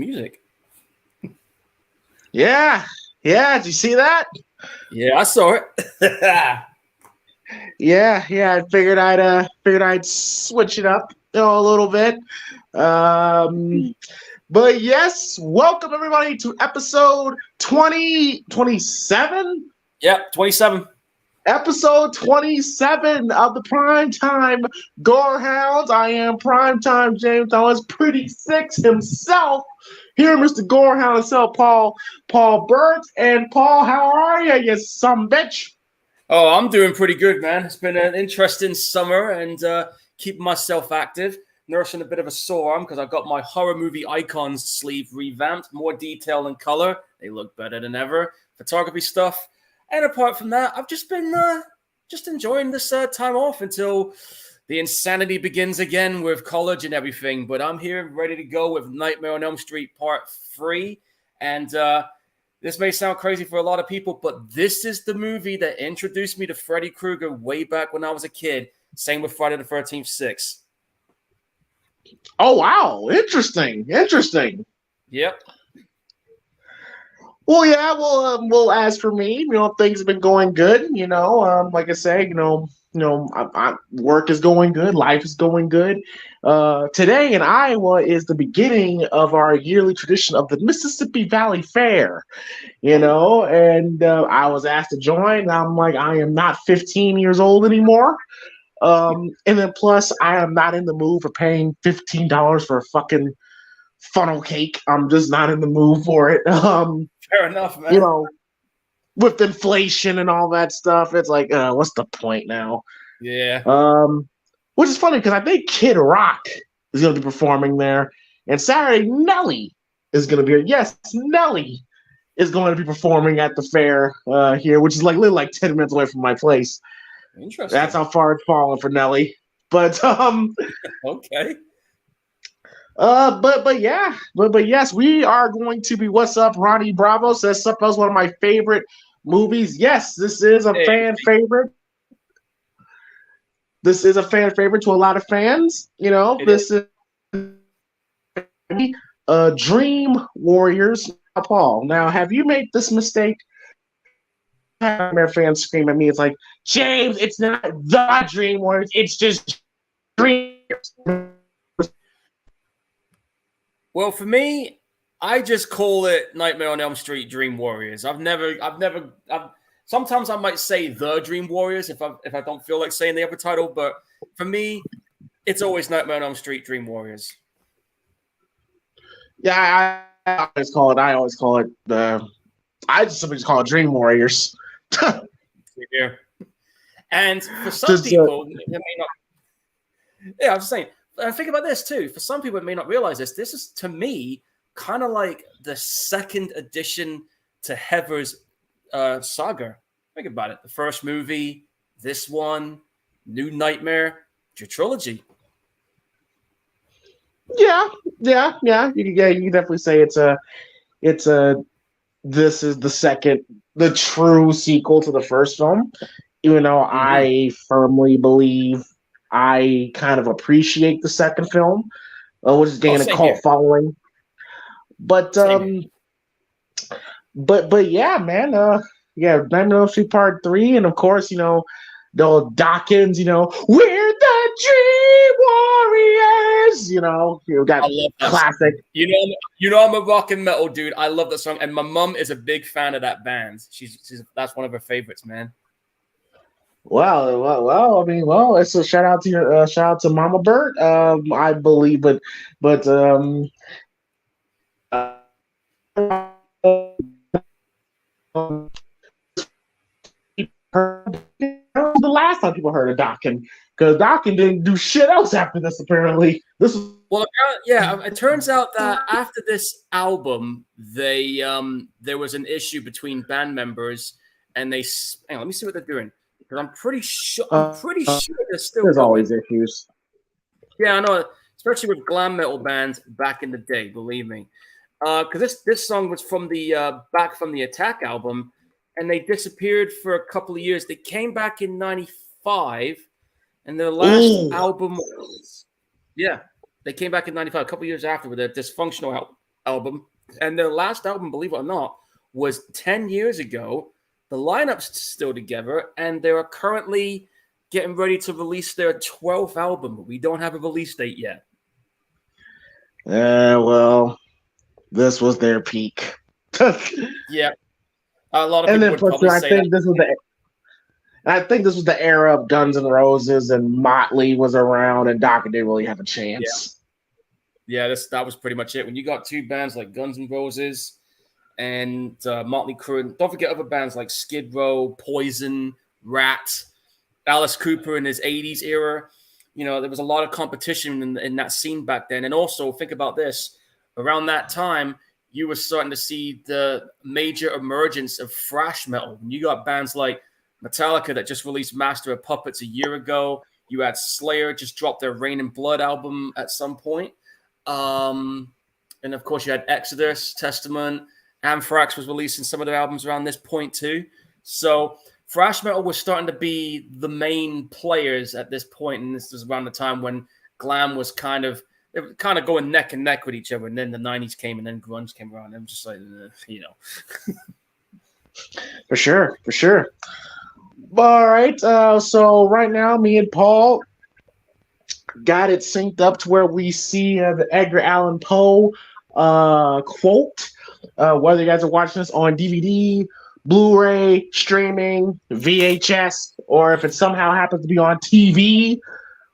music. Yeah. Did you see that? Yeah, I saw it. Yeah. I figured I'd switch it up, a little bit. But yes, welcome everybody to episode 27. Yep, 27. Episode 27 of the Primetime Gorehounds. I am Primetime James Thomas, Pretty Six himself. Here, Mr. Gorehound himself, Paul Burt. And Paul, how are you some bitch? Oh, I'm doing pretty good, man. It's been an interesting summer and keeping myself active. Nursing a bit of a sore arm because I got my horror movie icons sleeve revamped, more detail and color. They look better than ever. Photography stuff. And apart from that, I've just been just enjoying this time off until the insanity begins again with college and everything. But I'm here ready to go with Nightmare on Elm Street Part 3. And this may sound crazy for a lot of people, but this is the movie that introduced me to Freddy Krueger way back when I was a kid. Same with Friday the 13th 6. Oh, wow. Interesting. Yep. Well, yeah. Well, as for me, things have been going good. Like I say, work is going good. Life is going good. Today in Iowa is the beginning of our yearly tradition of the Mississippi Valley Fair. And I was asked to join. I'm like, I am not 15 years old anymore. And then plus, I am not in the mood for paying $15 for a fucking funnel cake. I'm just not in the mood for it. Fair enough, man. With inflation and all that stuff, it's like, what's the point now? Yeah. Which is funny because I think Kid Rock is going to be performing there, and Saturday Nelly is going to be here. Yes, Nelly is going to be performing at the fair here, which is literally like 10 minutes away from my place. Interesting. That's how far it's fallen for Nelly. But okay. But yes, we are going to be. What's up, Ronnie Bravo says something else. One of my favorite movies. Yes, this is a fan favorite. This is a fan favorite to a lot of fans. This is Dream Warriors. Paul, now have you made this mistake? Nightmare fans scream at me. It's like, James, it's not the Dream Warriors. It's just Dream. Well, for me, I just call it Nightmare on Elm Street Dream Warriors. Sometimes I might say the Dream Warriors if I don't feel like saying the other title, but for me, it's always Nightmare on Elm Street Dream Warriors. Yeah, I always call it I just simply call it Dream Warriors. Yeah. And for some people, it may not. Yeah, I was saying. And think about this too. For some people, it may not realize this. This is, to me, kind of like the second addition to Heather's saga. Think about it. The first movie, this one, New Nightmare, your trilogy. Yeah. You can definitely say this is the true sequel to the first film. Even though I firmly believe I kind of appreciate the second film, which is gaining a cult following. But yeah, man. Nightmare on Elm Street Part 3, and of course, the Dawkins, we're the Dream Warriors. You got I love that classic. Song. I'm a rock and metal dude. I love that song, and my mom is a big fan of that band. That's one of her favorites, man. Well. I mean, it's a shout out to Mama Bert. I believe, but the last time people heard of Dokken, because Dokken didn't do shit else after this. Apparently, this was. Well, yeah. It turns out that after this album, there was an issue between band members, and hang on, let me see what they're doing. Because I'm pretty sure there's still. There's always issues. Yeah, I know, especially with glam metal bands back in the day. Believe me, because this song was from the Back from the Attack album, and they disappeared for a couple of years. They came back in '95, and their last album was, they came back in '95, a couple of years after, with a dysfunctional album. And their last album, believe it or not, was 10 years ago. The lineup's still together, and they are currently getting ready to release their 12th album, but we don't have a release date yet. Well, this was their peak. Yeah. A lot of and people then would for probably sure, say that. I think this was the era of Guns N' Roses, and Motley was around, and Doc didn't really have a chance. Yeah, that was pretty much it. When you got two bands like Guns N' Roses and Motley Crue, and don't forget other bands like Skid Row, Poison, Rat, Alice Cooper in his 80s era. You know, there was a lot of competition in that scene back then. And also, think about this. Around that time, you were starting to see the major emergence of thrash metal. And you got bands like Metallica that just released Master of Puppets a year ago. You had Slayer just dropped their Rain and Blood album at some point. And of course, you had Exodus, Testament. Anthrax was releasing some of their albums around this point too. So thrash metal was starting to be the main players at this point, and this was around the time when glam was kind of going neck and neck with each other. And then the 90s came, and then grunge came around. And I'm just like, you know. For sure. All right. So right now, me and Paul got it synced up to where we see the Edgar Allan Poe quote. Whether you guys are watching this on DVD, Blu-ray, streaming, VHS, or if it somehow happens to be on TV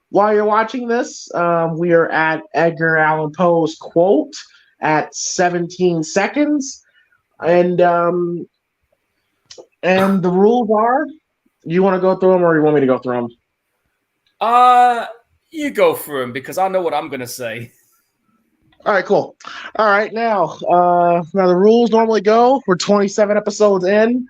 while you're watching this, we are at Edgar Allan Poe's quote at 17 seconds. And the rules are, you want to go through them or you want me to go through them? You go through them because I know what I'm going to say. All right, cool. All right, now the rules normally go. We're 27 episodes in,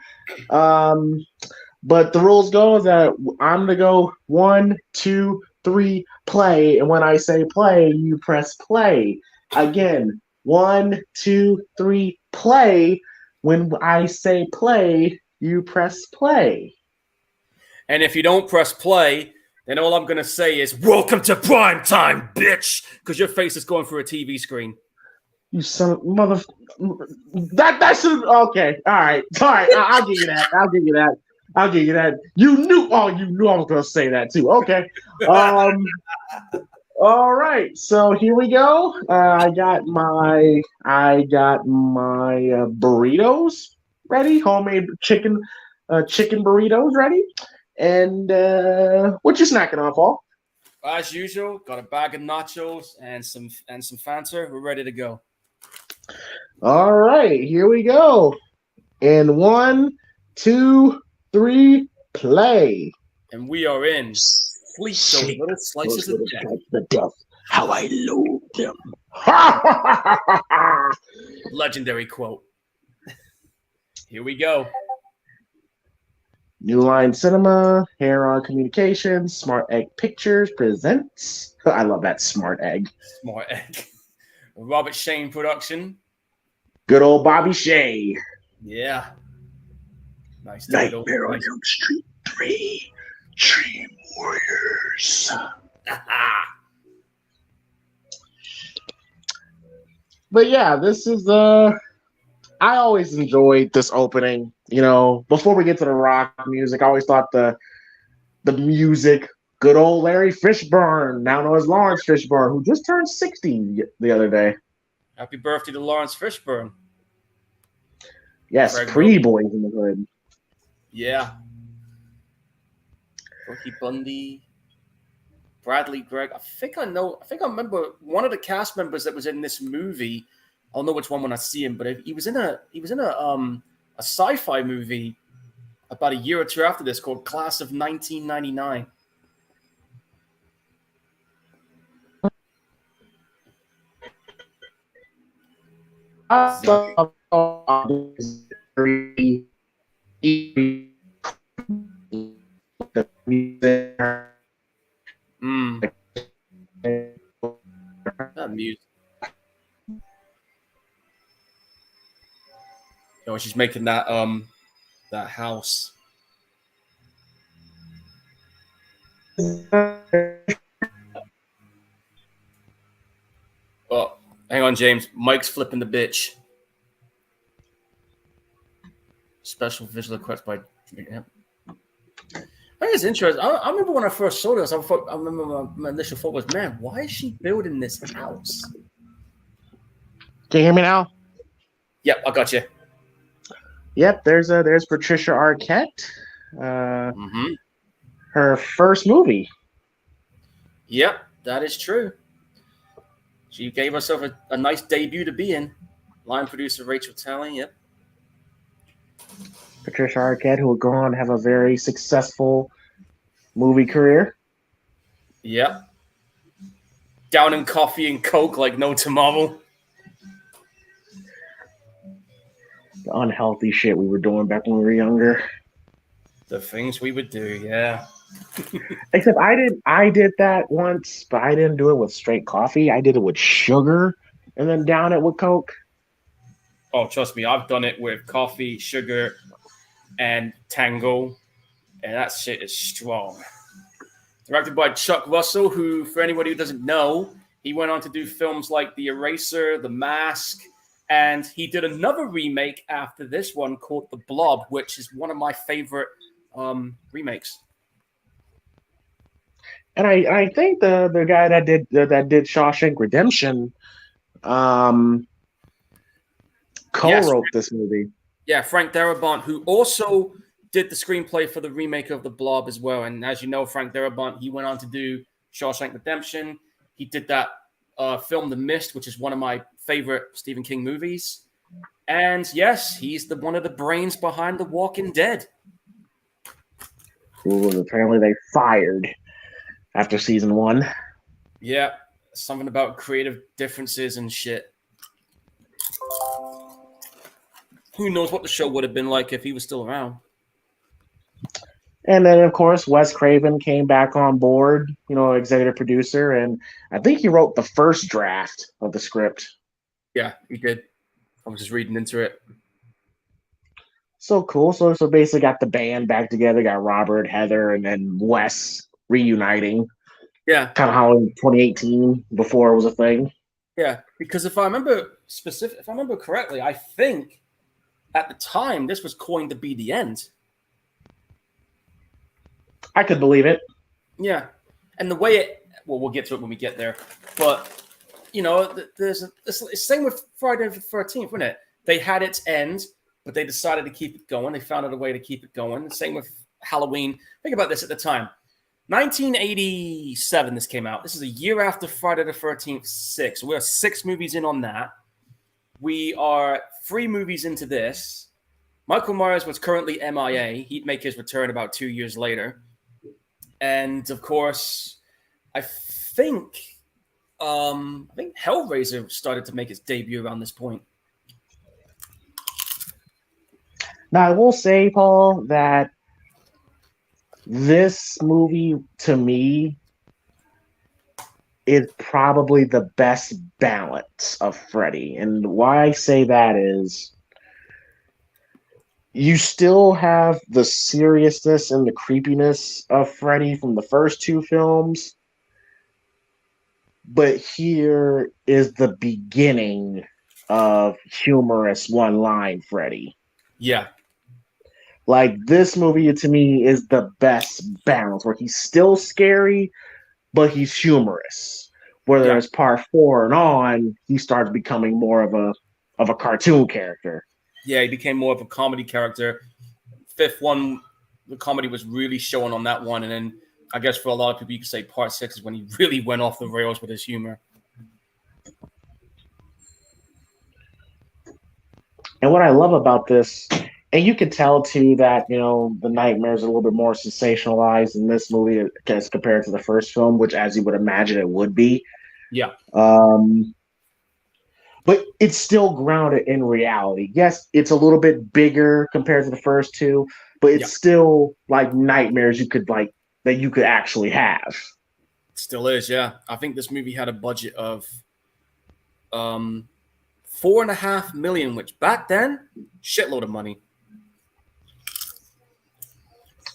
but the rules go that I'm gonna go 1, 2, 3, play, and when I say play, you press play. Again, 1, 2, 3, play. When I say play, you press play. And if you don't press play, then all I'm going to say is, welcome to Primetime, bitch! Because your face is going through a TV screen. You son of mother... That should... Okay, all right. I'll give you that. You knew I was going to say that, too. Okay. All right, so here we go. I got my burritos ready, homemade chicken burritos ready. And what you snacking on, Paul? As usual, got a bag of nachos and some Fanta. We're ready to go. All right, here we go. And 1, 2, 3, play. And we are in. Sleep those little slices of death. How I loathe them. Legendary quote. Here we go. New Line Cinema, Heron Communications, Smart Egg Pictures presents. I love that Smart Egg. Smart Egg. Robert Shane production. Good old Bobby Shea. Yeah. Nice. Nightmare on Elm Street 3. Dream Warriors. But yeah, this is I always enjoyed this opening. You know, before we get to the rock music, I always thought the music, good old Larry Fishburne, now known as Lawrence Fishburne, who just turned 60 the other day. Happy birthday to Lawrence Fishburne. Yes, pre-Boys in the Hood. Yeah. Ricky Bundy, Bradley Gregg. I think I remember one of the cast members that was in this movie. I'll know which one when I see him, but he was in a sci-fi movie about a year or two after this called Class of 1999. That music. You know, she's making that house. Oh, Hang on, James. Mike's flipping the bitch. Special visual effects by. Yeah. I think it's interesting. I remember when I first saw this. I remember my initial thought was, "Man, why is she building this house?" Can you hear me now? Yep, I got you. Yep. There's Patricia Arquette. Her first movie. Yep, that is true. She gave herself a nice debut to be in. Line producer Rachel Talley. Yep. Patricia Arquette, who will go on to have a very successful movie career. Yep. Down in coffee and coke like no tomorrow. The unhealthy shit we were doing back when we were younger. The things we would do, yeah. Except I did that once, but I didn't do it with straight coffee. I did it with sugar and then down it with Coke. Oh, trust me, I've done it with coffee, sugar, and Tango, and that shit is strong. Directed by Chuck Russell, who, for anybody who doesn't know, he went on to do films like The Eraser, The Mask, and he did another remake after this one called The Blob, which is one of my favorite remakes. And I think the guy that did Shawshank Redemption co-wrote this movie. Yeah, Frank Darabont, who also did the screenplay for the remake of The Blob as well. And as you know, Frank Darabont, he went on to do Shawshank Redemption. He did that film The Mist, which is one of my favorite Stephen King movies. And yes, he's one of the brains behind The Walking Dead. Who was apparently they fired after season 1. Yeah, something about creative differences and shit. Who knows what the show would have been like if he was still around. And then, of course, Wes Craven came back on board, executive producer, and I think he wrote the first draft of the script. Yeah, he did. I was just reading into it. So cool. So basically got the band back together, got Robert, Heather, and then Wes reuniting. Yeah. Kind of how in 2018, before it was a thing. Yeah, because if I remember correctly, I think at the time this was coined to be the end. I could believe it. Yeah. And the way we'll get to it when we get there. But, there's the same with Friday the 13th, wasn't it? They had its end, but they decided to keep it going. They found out a way to keep it going. The same with Halloween. Think about this at the time. 1987, this came out. This is a year after Friday the 13th 6. We are 6 movies in on that. We are 3 movies into this. Michael Myers was currently MIA. He'd make his return about 2 years later. And, of course, I think Hellraiser started to make its debut around this point. Now, I will say, Paul, that this movie, to me, is probably the best balance of Freddy. And why I say that is you still have the seriousness and the creepiness of Freddy from the first 2 films, but here is the beginning of humorous one-line Freddy. Yeah. Like, this movie, to me, is the best balance, where he's still scary, but he's humorous. Whereas part 4 and on, he starts becoming more of a cartoon character. Yeah, he became more of a comedy character. 5th one, the comedy was really showing on that one. And then I guess for a lot of people, you could say part 6 is when he really went off the rails with his humor. And what I love about this, and you can tell too that, the nightmares are a little bit more sensationalized in this movie as compared to the first film, which, as you would imagine, it would be. Yeah. But it's still grounded in reality. Yes, it's a little bit bigger compared to the first 2, but it's still like nightmares that you could actually have. It still is, yeah. I think this movie had a budget of $4.5 million, which back then, shitload of money.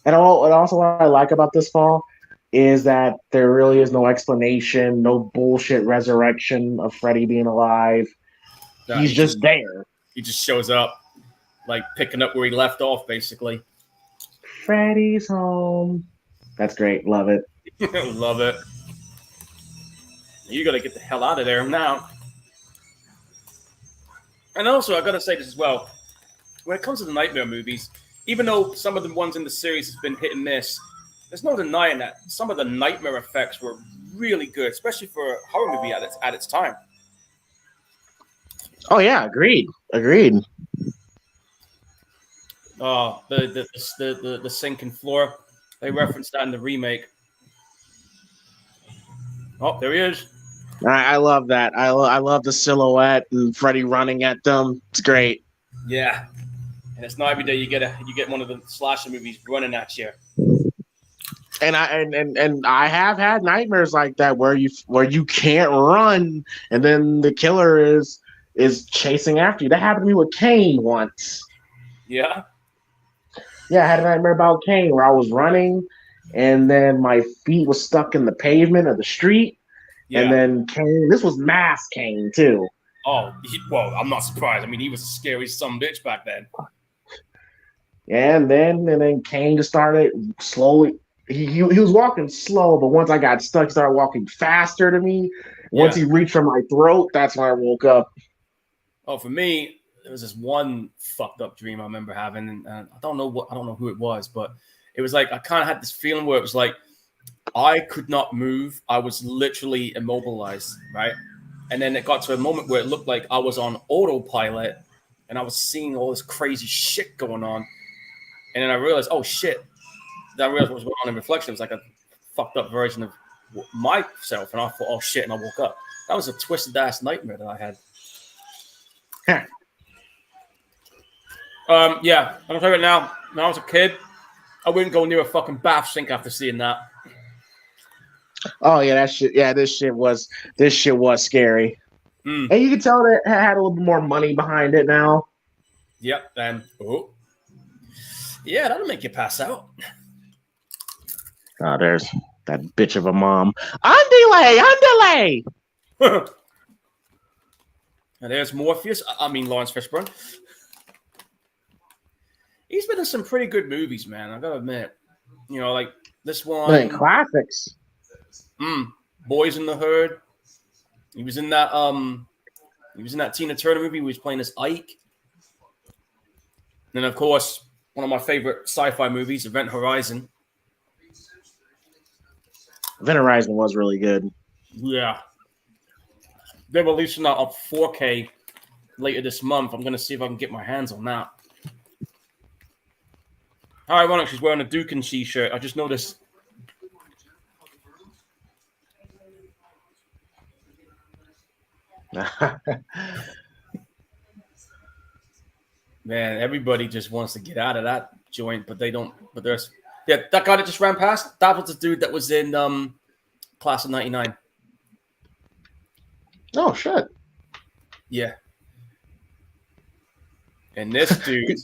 And also what I like about this, Paul, is that there really is no explanation, no bullshit resurrection of Freddy being alive. No, He's just there. He just shows up, like picking up where he left off, basically. Freddy's home. That's great. Love it. Love it. You got to get the hell out of there now. And also, I got to say this as well. When it comes to the Nightmare movies, even though some of the ones in the series has been hit and miss, there's no denying that some of the Nightmare effects were really good, especially for a horror movie at its time. Oh yeah, agreed. Oh, the sinking floor. They referenced that in the remake. Oh, there he is. I love that. I love the silhouette and Freddy running at them. It's great. Yeah, and it's not every day you get one of the slasher movies running at you. And I have had nightmares like that where you can't run and then the killer is chasing after you. That happened to me with Kane once. Yeah. Yeah, I had a nightmare about Kane where I was running and then my feet was stuck in the pavement of the street. Yeah. And then Kane, this was Mass Kane too. Oh, well, I'm not surprised. I mean, he was a scary bitch back then. And then Kane just started slowly. He was walking slow, but once I got stuck, he started walking faster to me. Once he reached for my throat, that's when I woke up. Oh, for me, there was this one fucked up dream I remember having, and I don't know who it was, but it was like I kind of had this feeling where it was like I could not move. I was literally immobilized, right? And then it got to a moment where it looked like I was on autopilot, and I was seeing all this crazy shit going on, and then I realized, oh shit. I realized what was going on in reflection. It was like a fucked up version of myself, and I thought, oh shit, and I woke up. That was a twisted ass nightmare that I had. Yeah, I'm gonna tell you right now. When I was a kid, I wouldn't go near a fucking bath sink after seeing that. Oh yeah, that shit. Yeah, this shit was scary. And you can tell that it had a little bit more money behind it now. Yep, and yeah, that'll make you pass out. Oh, there's that bitch of a mom. Underlay. And there's Morpheus. I mean, Lawrence Fishburne. He's been in some pretty good movies, man. I gotta admit. You know, like this one. Classics. Boys in the Hood. He was in that. He was in that Tina Turner movie. He was playing as Ike. And then, of course, one of my favorite sci-fi movies, Event Horizon. Event Horizon was really good. Yeah. They're releasing that on 4K later this month. I'm going to see if I can get my hands on that. How ironic, she's wearing a Duke and T-shirt. I just noticed. Man, everybody just wants to get out of that joint, but they don't. But there's, yeah, that guy that just ran past, that was the dude that was in Class of '99. Oh shit! Yeah. And this dude.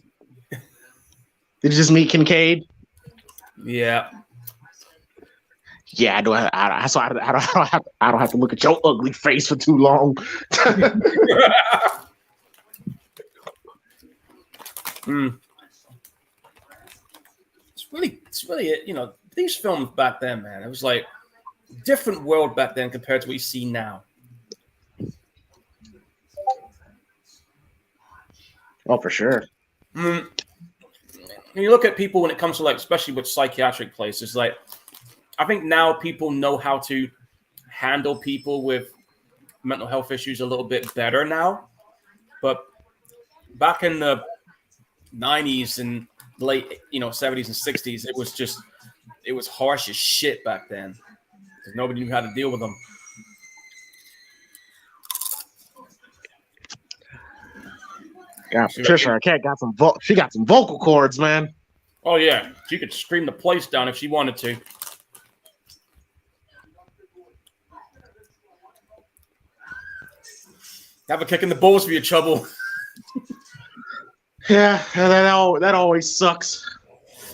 Did you just meet Kincaid? Yeah. Yeah, I don't have to look at your ugly face for too long. It's really it. You know, these films back then, man. It was like a different world back then compared to what you see now. Oh, for sure. When you look at people when it comes to like, especially with psychiatric places, like I think now people know how to handle people with mental health issues a little bit better now. But back in the 90s and late, 70s and 60s, it was harsh as shit back then because nobody knew how to deal with them. Yeah, Patricia Arquette got some vocal cords, man. Oh yeah, she could scream the place down if she wanted to. Have a kick in the balls for your trouble. Yeah, that always sucks.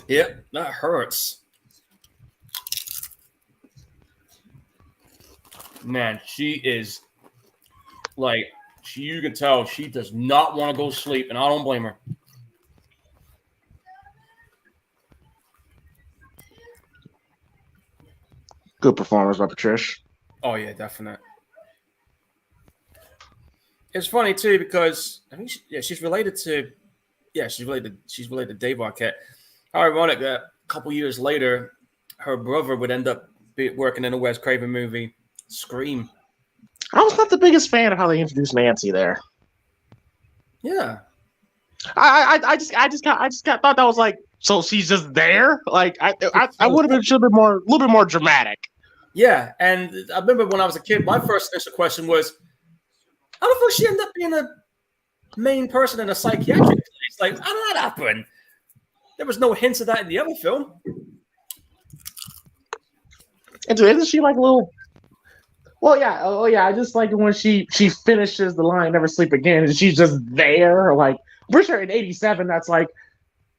Yep, that hurts. Man, she is like you can tell she does not want to go to sleep, and I don't blame her. Good performance by Patricia. Oh yeah, definite. It's funny too because I think she's related to she's related to Dave Arquette. How ironic that a couple years later, her brother would end up working in a Wes Craven movie, Scream. I was not the biggest fan of how they introduced Nancy there. Yeah, I just thought that was like, so she's just there. Like I would have been a little bit more dramatic. Yeah, and I remember when I was a kid, my first initial question was, how the fuck she ended up being a main person in a psychiatric place? Like, how did that happen? There was no hints of that in the other film. And so isn't she like a little? Well, yeah. Oh, yeah. I just like when she finishes the line "Never sleep again" and she's just there. Like, I'm pretty sure in '87, that's like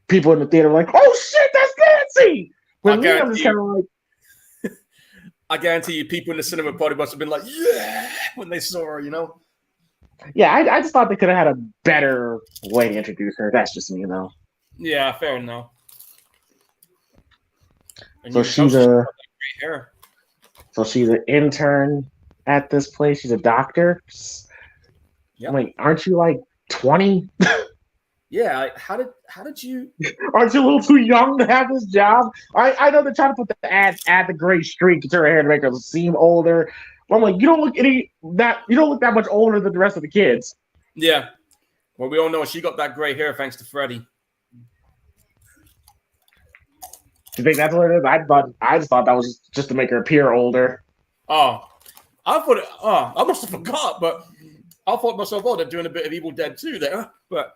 people in the theater were like, "Oh shit, that's Nancy." But me, I'm just kind of like. I guarantee you, people in the cinema probably must have been like, "Yeah," when they saw her. You know. Yeah, I just thought they could have had a better way to introduce her. That's just me, though. Yeah, fair enough. And so she's an intern at this place. She's a doctor. Yep. I'm like, aren't you like 20? Yeah. How did you? Aren't you a little too young to have this job? I know they're trying to put the add the gray streak to her hair to make her seem older. But I'm like, you don't look that much older than the rest of the kids. Yeah. Well, we all know she got that gray hair thanks to Freddie. Do you think that's what it is? I just thought that was just to make her appear older. Oh, I must have forgot, but I thought myself, they're doing a bit of Evil Dead 2 there, but.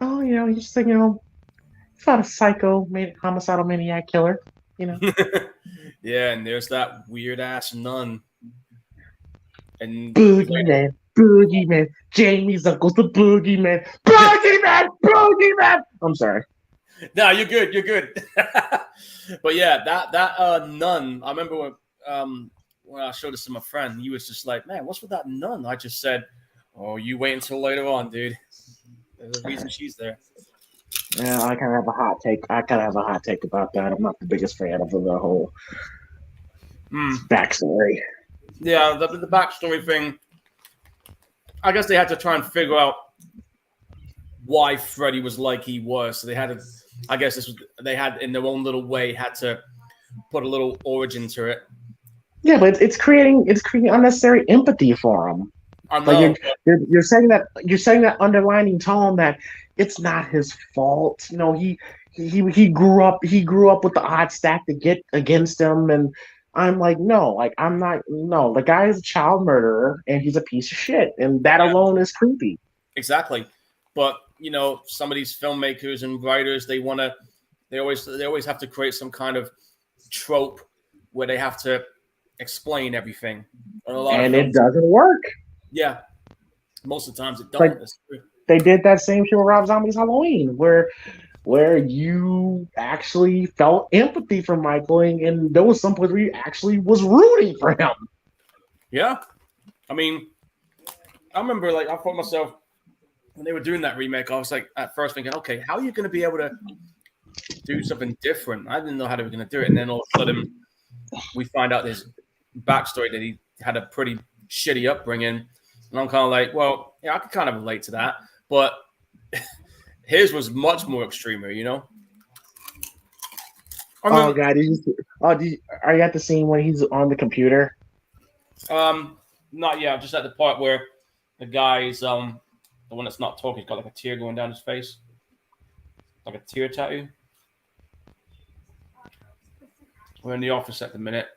Oh, he's just like, he's not a psycho, homicidal maniac killer, Yeah, and there's that weird ass nun. And Boogeyman, Jamie's uncle's the Boogeyman, Boogeyman. I'm sorry. No, you're good. But yeah, that nun. I remember when I showed this to my friend, he was just like, "Man, what's with that nun?" I just said, "Oh, you wait until later on, dude. There's a reason she's there." Yeah, I kind of have a hot take. About that. I'm not the biggest fan of the whole backstory. Yeah, the backstory thing. I guess they had to try and figure out why Freddy was like he was. So they had to. I guess they had in their own little way had to put a little origin to it. Yeah, but it's creating unnecessary empathy for him. I know. Like you're saying that underlining tone that it's not his fault. He grew up with the odds stacked to get against him, and I'm like, no, like I'm not. No, the guy is a child murderer, and he's a piece of shit, and that alone is creepy. Exactly, but some of these filmmakers and writers, they always have to create some kind of trope where they have to explain everything, and it doesn't work. Yeah, most of the times it doesn't. Like, they did that same shit with Rob Zombie's Halloween, where you actually felt empathy for Michael, and there was some point where you actually was rooting for him. Yeah, I mean, I remember I thought myself when they were doing that remake, I was like at first thinking, okay, how are you going to be able to do something different? I didn't know how they were going to do it, and then all of a sudden we find out his backstory that he had a pretty shitty upbringing. And I'm kind of like, well, yeah, I could kind of relate to that. But his was much more extreme, Oh, God. Are you at the scene when he's on the computer? Not yet. Just at the part where the guy's, the one that's not talking, he's got like a tear going down his face. Like a tear tattoo. We're in the office at the minute.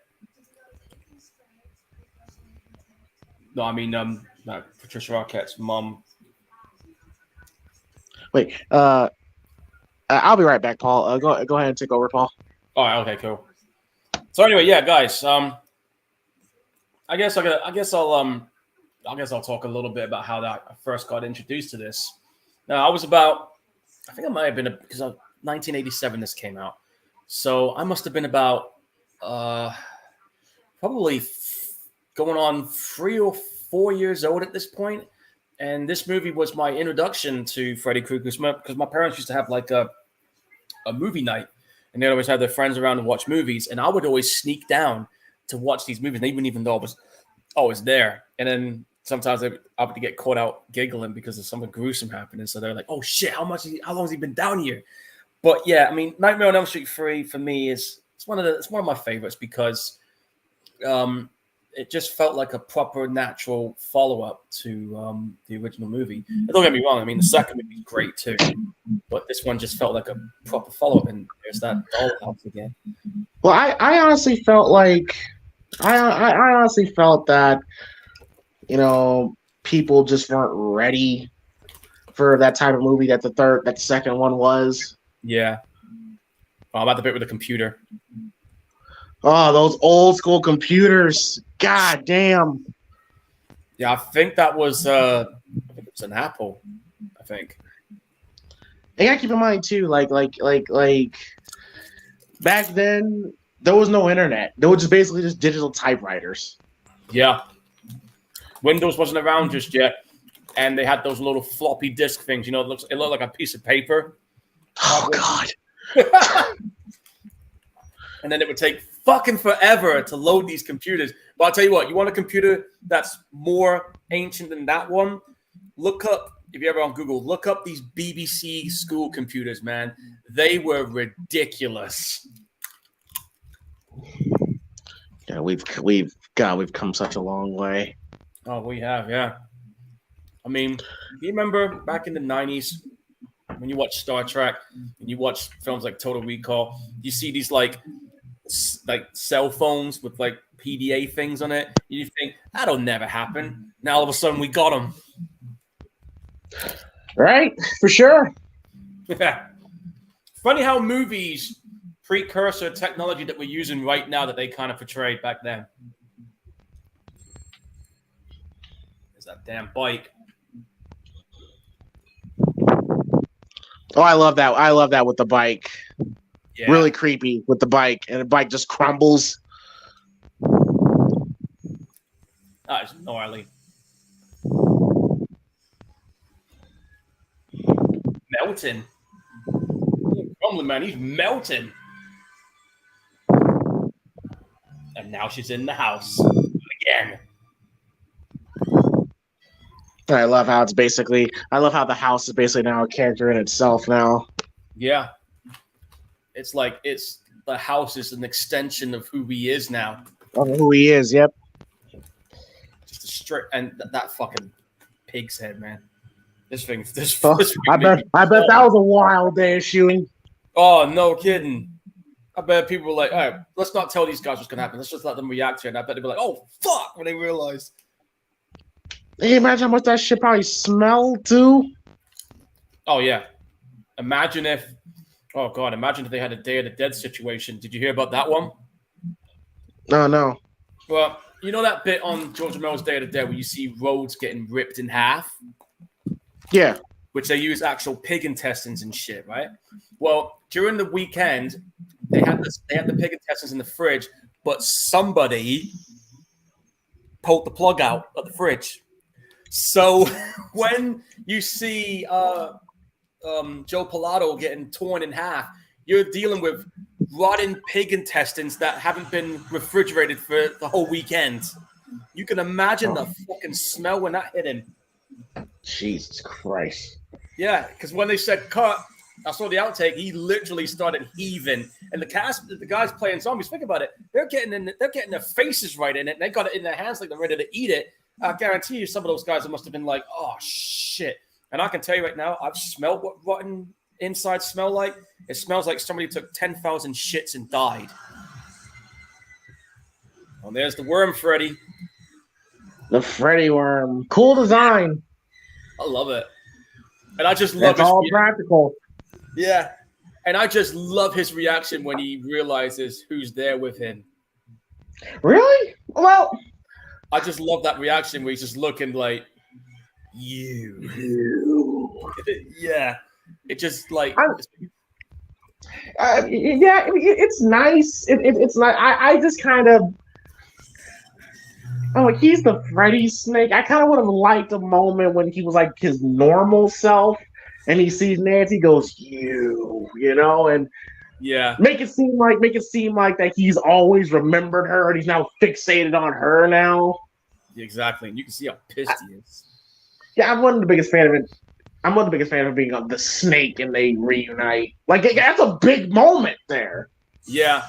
No, I mean, Patricia Arquette's mom. Wait, I'll be right back, Paul. Go ahead and take over, Paul. All right, okay, cool. So anyway, yeah, guys. I guess I'll talk a little bit about how I first got introduced to this. Now, I think I might have been because 1987 this came out, so I must have been about probably going on 3 or 4 years old at this point. And this movie was my introduction to Freddy Krueger because my parents used to have like a movie night, and they always had their friends around to watch movies. And I would always sneak down to watch these movies. And they wouldn't even know I was there. And then sometimes I would get caught out giggling because of something gruesome happening. So they're like, "Oh shit, how long has he been down here?" But yeah, I mean, Nightmare on Elm Street 3 for me it's one of my favorites because it just felt like a proper natural follow-up to the original movie. And don't get me wrong, I mean the second movie is great too, but this one just felt like a proper follow-up, and there's that dollhouse again. Well, I honestly felt like I honestly felt that people just weren't ready for that type of movie that the second one was. Yeah. Oh, about the bit with the computer. Oh, those old school computers. God damn. Yeah, I think that was it was an Apple, I think. You gotta keep in mind too, like back then there was no internet. There was basically just digital typewriters. Yeah. Windows wasn't around just yet. And they had those little floppy disk things, it looked like a piece of paper. Oh God. And then it would take fucking forever to load these computers. But I'll tell you what, you want a computer that's more ancient than that one? Look up, if you're ever on Google, look up these BBC school computers, man. They were ridiculous. Yeah, we've come such a long way. Oh, we have, yeah. I mean, do you remember back in the 90s when you watch Star Trek and you watch films like Total Recall, you see these like cell phones with like PDA things on it. You think that'll never happen. Now all of a sudden we got them. Right, for sure. Yeah. Funny how movies precursor technology that we're using right now that they kind of portrayed back then. There's that damn bike. Oh, I love that. I love that with the bike. Yeah. Really creepy with the bike, and the bike just crumbles. That is gnarly. Melting. Crumbling, man. He's melting. And now she's in the house again. I love how the house is basically now a character in itself now. Yeah. It's like the house is an extension of who he is now. Of who he is, yep. Just a straight and that fucking pig's head, man. This thing. I bet that was a wild day of shooting. Oh, no kidding. I bet people were like, all right, let's not tell these guys what's gonna happen. Let's just let them react to it. And I bet they'd be like, oh fuck, when they realize. Can you imagine how much that shit probably smelled too? Oh yeah. Imagine if they had a Day of the Dead situation. Did you hear about that one? No. Well, you know that bit on George Romero's Day of the Dead where you see roads getting ripped in half? Yeah. Which they use actual pig intestines and shit, right? Well, during the weekend, they had the pig intestines in the fridge, but somebody pulled the plug out of the fridge. So when you see Joe Pilato getting torn in half, you're dealing with rotten pig intestines that haven't been refrigerated for the whole weekend. You can imagine the fucking smell when that hit him. Jesus Christ. Yeah, because when they said cut, I saw the outtake. He literally started heaving, and the guys playing zombies. Think about it; they're getting their faces right in it. And they got it in their hands like they're ready to eat it. I guarantee you, some of those guys must have been like, "Oh shit!" And I can tell you right now, I've smelled what rotten inside smell like. It smells like somebody took 10,000 shits and died. Oh, there's the worm, Freddy. The Freddy worm, cool design. I love it, and I just love it's all practical. Yeah, and I just love his reaction when he realizes who's there with him. Really? Well, I just love that reaction where he's just looking like, you. Yeah, it just like. Yeah, it's nice. It's not. I just kind of. Oh, he's the Freddy Snake. I kind of would have liked a moment when he was like his normal self, and he sees Nancy, goes, you know, and Yeah, make it seem like that he's always remembered her, and he's now fixated on her now. exactly. And you can see how pissed he is. Yeah, I'm one of the biggest fan of it. I'm one of the biggest fan of being on the Snake and they reunite. Like that's a big moment there. Yeah.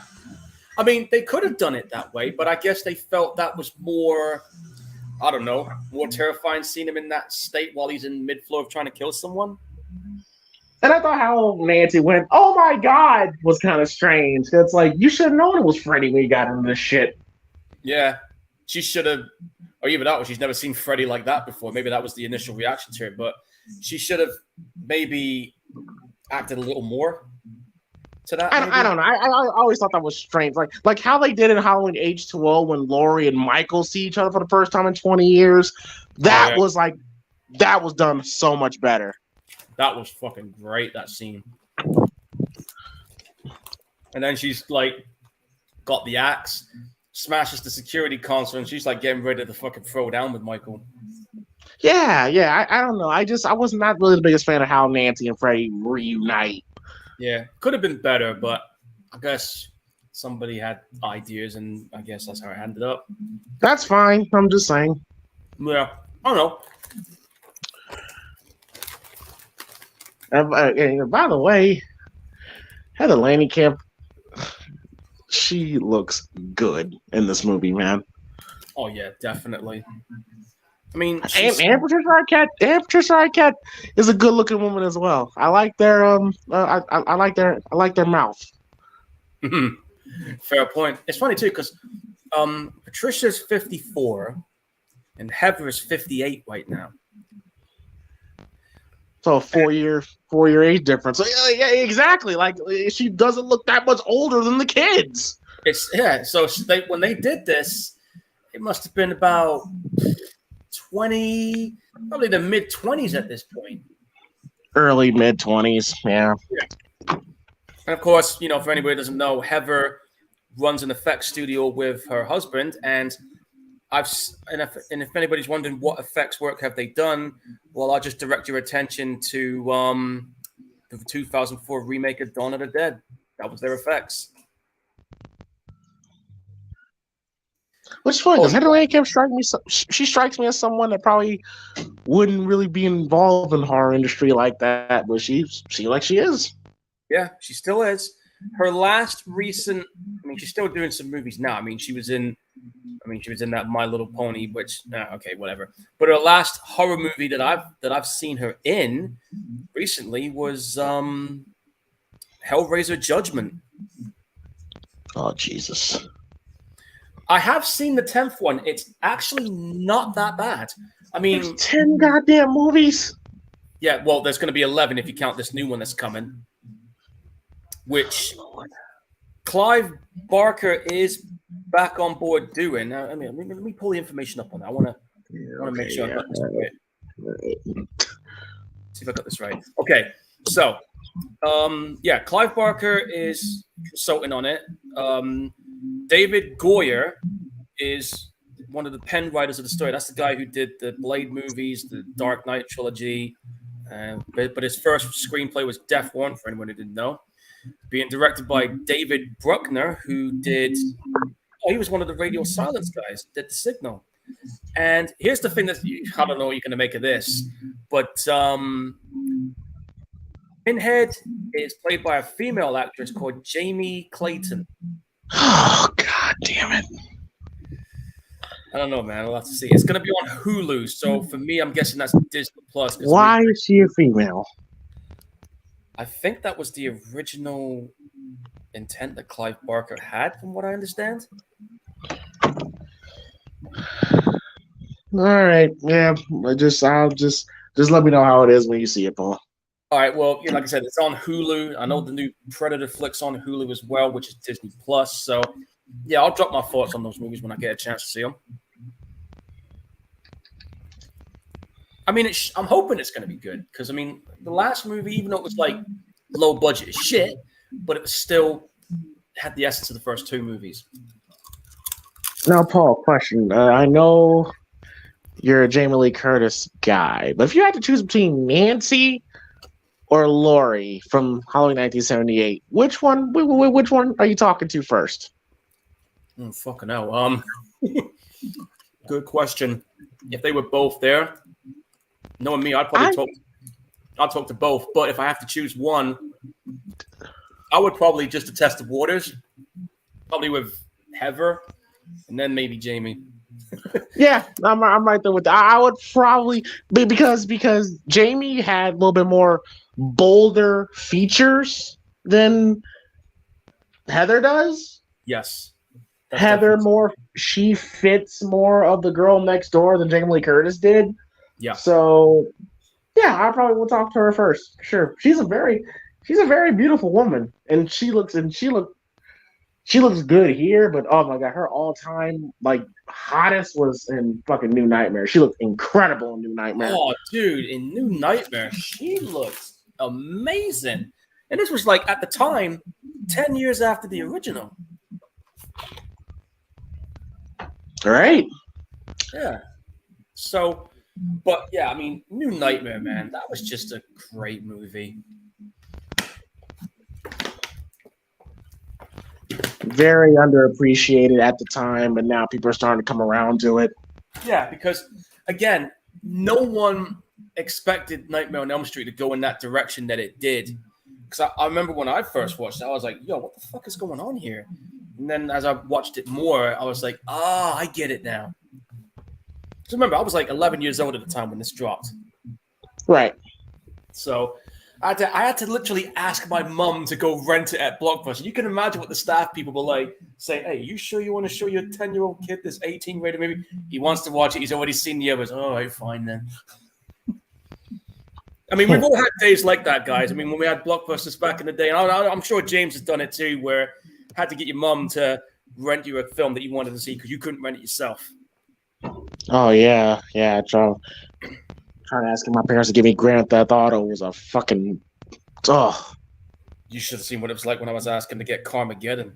I mean, they could have done it that way, but I guess they felt that was more, I don't know, more terrifying seeing him in that state while he's in mid-flow of trying to kill someone. And I thought how Nancy went, "Oh my God," was kind of strange. It's like you should have known it was Freddy when you got into this shit. Yeah. She should have, or even that, she's never seen Freddy like that before. Maybe that was the initial reaction to it, but she should have maybe acted a little more to that. I don't know. I always thought that was strange. Like how they did in Halloween H2O when Laurie and Michael see each other for the first time in 20 years. That was done so much better. That was fucking great, that scene. And then she's like got the axe, smashes the security console, and she's like getting ready to fucking throw down with Michael. Yeah. I don't know. I was not really the biggest fan of how Nancy and Freddy reunite. Yeah, could have been better, but I guess somebody had ideas, and I guess that's how it ended up. That's fine. I'm just saying. Yeah, I don't know. And by the way, Heather Langenkamp, she looks good in this movie, man. Oh yeah, definitely. I mean, and Patricia Arquette is a good-looking woman as well. I like their I like their mouth. Fair point. It's funny too because Patricia's 54 and Heather is 58 right now. So a four-year age difference. So, yeah, exactly. Like she doesn't look that much older than the kids. So when they did this, it must have been about 20, probably the mid-20s at this point. Early mid-20s, yeah. And of course, you know, for anybody who doesn't know, Heather runs an effects studio with her husband, and if anybody's wondering what effects work have they done, well, I'll just direct your attention to the 2004 remake of Dawn of the Dead. That was their effects. Which is funny because Heather Langenkamp strikes me as someone that probably wouldn't really be involved in the horror industry like that, but she like she is. Yeah, she still is. Her last recent, I mean, she's still doing some movies now. I mean, she was in that My Little Pony, which okay, whatever. But her last horror movie that I've seen her in recently was Hellraiser Judgment. Oh Jesus. I have seen the 10th one. It's actually not that bad. I mean, there's 10 goddamn movies. Yeah, well, there's going to be 11 if you count this new one that's coming, which Clive Barker is back on board doing. I mean, let me pull the information up on that. I want to make sure I got this right. See if I got this right. Okay, so Clive Barker is consulting on it. David Goyer is one of the pen writers of the story. That's the guy who did the Blade movies, the Dark Knight trilogy. But his first screenplay was Death Warrant, for anyone who didn't know. Being directed by David Bruckner, who did... Oh, he was one of the Radio Silence guys, did The Signal. And here's the thing that... I don't know what you're going to make of this, but Pinhead is played by a female actress called Jamie Clayton. Oh, God damn it. I don't know, man. I'll have to see. It's going to be on Hulu. So for me, I'm guessing that's Disney Plus. Why is she a female? I think that was the original intent that Clive Barker had, from what I understand. All right. Yeah. I'll just let me know how it is when you see it, Paul. All right, well, like I said, it's on Hulu. I know the new Predator flick's on Hulu as well, which is Disney Plus. So, yeah, I'll drop my thoughts on those movies when I get a chance to see them. I mean, I'm hoping it's going to be good because, I mean, the last movie, even though it was like low budget as shit, but it was still had the essence of the first two movies. Now, Paul, question. I know you're a Jamie Lee Curtis guy, but if you had to choose between Nancy or Lori from Halloween 1978, which one? Which one are you talking to first? Oh, fucking hell. Good question. If they were both there, knowing me, I'd talk to both. But if I have to choose one, I would probably just to test the waters, probably with Heather, and then maybe Jamie. Yeah, I'm right there with that. I would probably because Jamie had a little bit more bolder features than Heather does. Yes. Heather she fits more of the girl next door than Jamie Lee Curtis did. Yeah. So yeah, I probably will talk to her first. Sure. She's a very beautiful woman. And she looks good here, but oh my god, her all-time like hottest was in fucking New Nightmare. She looked incredible in New Nightmare. Oh, dude, in New Nightmare, she looked amazing. And this was like at the time, 10 years after the original. Right. Yeah. So, but yeah, I mean, New Nightmare, man, that was just a great movie. Very underappreciated at the time, but now people are starting to come around to it. Yeah, because again, no one expected Nightmare on Elm Street to go in that direction that it did. Because I remember when I first watched it, I was like, yo, what the fuck is going on here? And then as I watched it more, I was like, I get it now. Because remember, I was like 11 years old at the time when this dropped. Right. So I had to literally ask my mum to go rent it at Blockbuster. You can imagine what the staff people were like, saying, hey, you sure you want to show your 10-year-old kid this 18 rated movie? He wants to watch it. He's already seen the others. All right, fine then. I mean, we've all had days like that, guys. I mean, when we had Blockbusters back in the day, and I'm sure James has done it too, where had to get your mum to rent you a film that you wanted to see because you couldn't rent it yourself. Oh yeah. Trying to ask my parents to give me Grand Theft Auto was a fucking You should have seen what it was like when I was asking to get Carmageddon.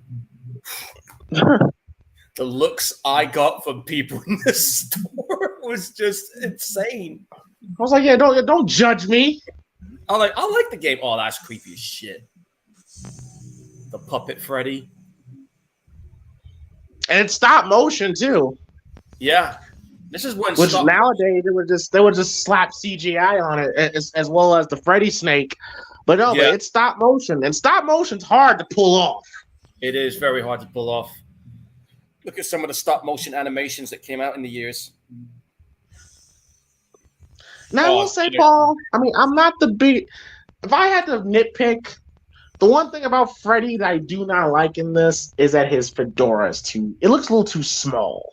The looks I got from people in the store was just insane. I was like, yeah, don't judge me. I like the game. Oh, that's creepy as shit. The Puppet Freddy. And it's stop motion too. Yeah. This is when nowadays they would just slap CGI on it as well as the Freddy snake. But no, yeah. It's stop motion. And stop motion's hard to pull off. It is very hard to pull off. Look at some of the stop motion animations that came out in the years. Now, I will say, Paul, I mean, I'm not the big... If I had to nitpick, the one thing about Freddy that I do not like in this is that his fedora is it looks a little too small.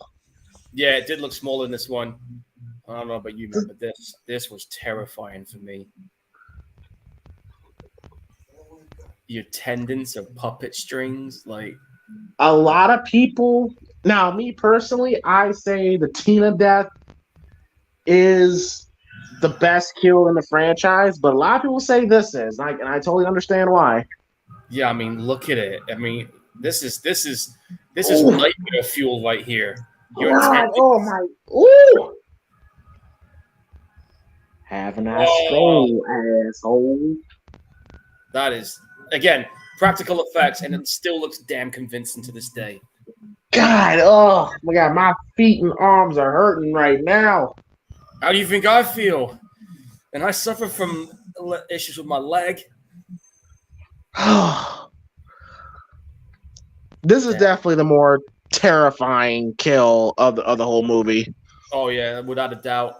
Yeah, it did look small in this one. I don't know about you, man, but this was terrifying for me. Your tendons of puppet strings, like... A lot of people... Now, me personally, I say the Tina death is the best kill in the franchise, but a lot of people say this is, and I totally understand why. Yeah, I mean, look at it. I mean, this is nightmare fuel right here. Oh my! Ooh! Have a nice stroll, asshole. That is, again, practical effects, and it still looks damn convincing to this day. God, oh my God, my feet and arms are hurting right now. How do you think I feel? And I suffer from issues with my leg. This is definitely the more terrifying kill of the whole movie. Oh yeah, without a doubt,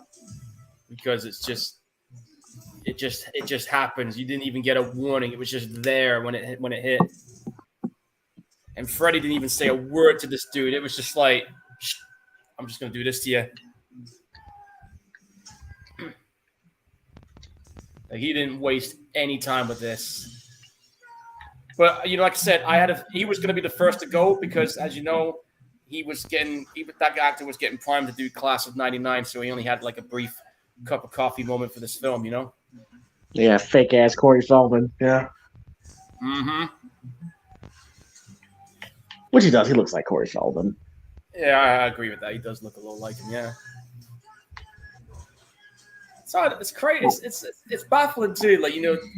because it just happens. You didn't even get a warning. It was just there when it hit. And Freddy didn't even say a word to this dude. It was just like, I'm just gonna do this to you. Like, he didn't waste any time with this. But like I said, he was going to be the first to go because, as you know, that actor was getting primed to do Class of '99, so he only had like a brief cup of coffee moment for this film, you know? Yeah, fake ass Corey Feldman. Yeah. Mm-hmm. Which he does. He looks like Corey Feldman. Yeah, I agree with that. He does look a little like him. Yeah. It's crazy. It's baffling too. Like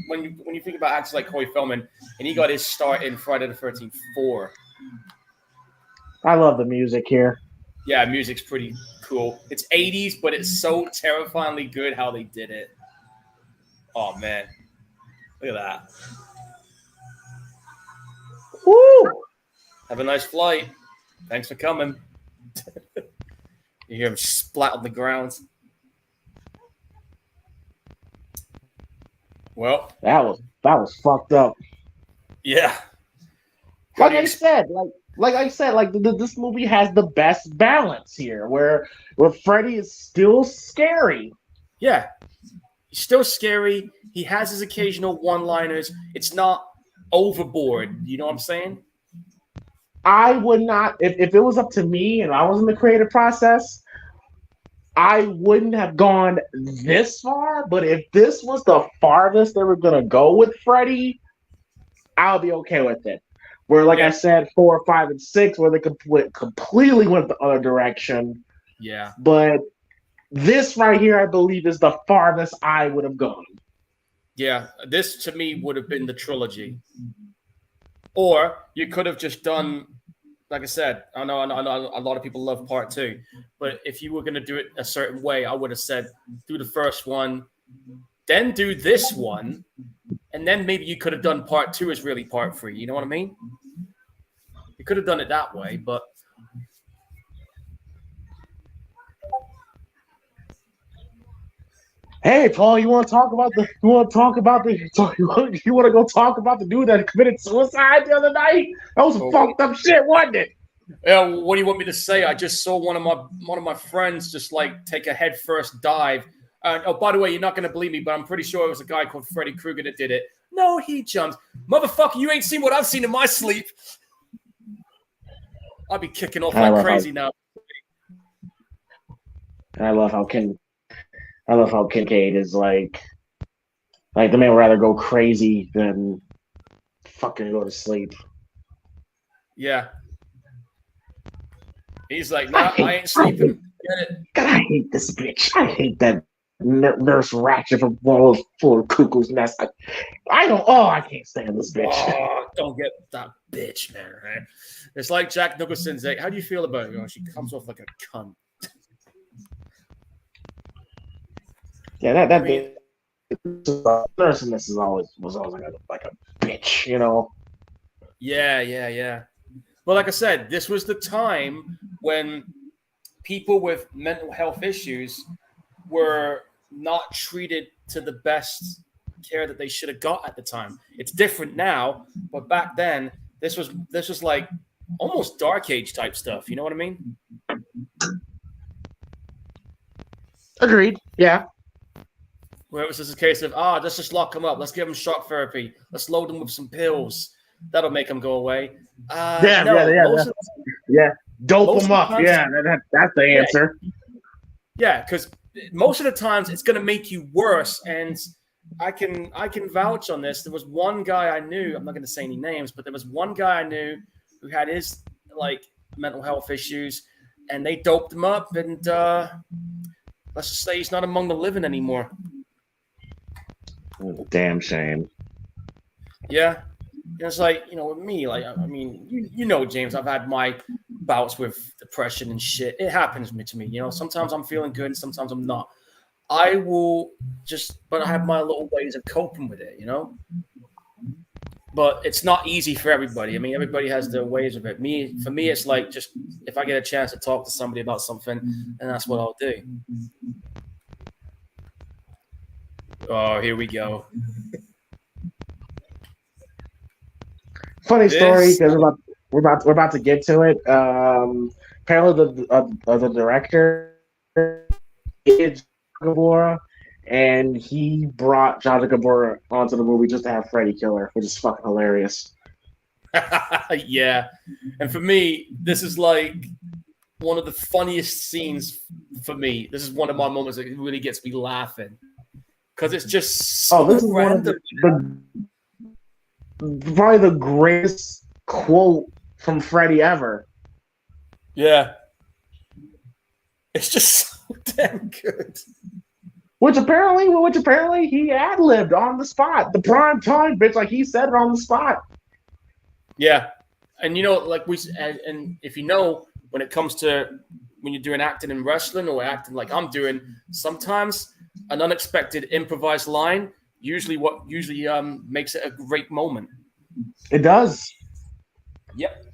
when you think about actors like Corey Feldman, and he got his start in Friday the 13th 4. I love the music here. Yeah, music's pretty cool. It's 80s, but it's so terrifyingly good how they did it. Oh man, look at that. Woo! Have a nice flight. Thanks for coming. You hear him splat on the ground. Well, that was fucked up. Yeah. Like I said, this movie has the best balance here, where Freddy is still scary. Yeah, he's still scary. He has his occasional one-liners. It's not overboard. You know what I'm saying? I would not, if it was up to me and I was in the creative process, I wouldn't have gone this far. But if this was the farthest they were gonna go with Freddy, I'll be okay with it. Where, like I said, 4, 5, and 6, where they completely went the other direction. Yeah. But this right here, I believe, is the farthest I would have gone. Yeah, this to me would have been the trilogy. Or you could have just done, like I said, I know a lot of people love part 2, but if you were going to do it a certain way, I would have said, do the first one, then do this one, and then maybe you could have done part 2 as really part 3. You know what I mean? You could have done it that way, but hey, Paul, you want to go talk about the dude that committed suicide the other night? That was fucked up shit, wasn't it? Yeah, what do you want me to say? I just saw one of my friends just like take a headfirst dive. Oh, by the way, you're not going to believe me, but I'm pretty sure it was a guy called Freddy Krueger that did it. No, he jumped. Motherfucker, you ain't seen what I've seen in my sleep. I'll be kicking off like crazy now. I love how Kincaid is like the man would rather go crazy than fucking go to sleep. Yeah. He's like, nah, I ain't sleeping. God, I hate this bitch. I hate that Nurse Ratchet from full of Cuckoo's Nest. I can't stand this bitch. Oh, don't get that bitch, man. Right? It's like Jack Nicholson's like, how do you feel about her? She comes off like a cunt. Yeah, that bitch. Nurse in this was always like a bitch, you know? Yeah. Well, like I said, this was the time when people with mental health issues were not treated to the best care that they should have got at the time. It's different now, but back then, this was like almost Dark Age type stuff. You know what I mean? Agreed. Yeah. Where it was just a case of, let's just lock them up. Let's give them shock therapy. Let's load them with some pills. That'll make them go away. Yeah. Dope them up. That's the answer. Yeah, because most of the times it's going to make you worse. And I can vouch on this. There was one guy I knew. I'm not going to say any names, but there was one guy I knew who had his like mental health issues, and they doped him up. And let's just say he's not among the living anymore. Damn shame. Yeah. It's like, with me, like, I mean, you know, James, I've had my bouts with depression and shit. It happens to me, sometimes I'm feeling good and sometimes I'm not. But I have my little ways of coping with it, But it's not easy for everybody. I mean, everybody has their ways of it. For me, it's like just if I get a chance to talk to somebody about something, and that's what I'll do. Oh, here we go. Funny story, because we're about to get to it. Apparently, the director is Gabora, and he brought John Gabora onto the movie just to have Freddy kill her, which is fucking hilarious. Yeah, and for me, this is like one of the funniest scenes for me. This is one of my moments that really gets me laughing because it's just so random. Probably the greatest quote from Freddy ever. Yeah, It's just so damn good. Which apparently he ad-libbed on the spot. The prime time bitch, like he said it on the spot. Yeah. And like and if you know, when it comes to when you're doing acting in wrestling or acting like I'm doing, sometimes an unexpected improvised line usually makes it a great moment. It does. Yep.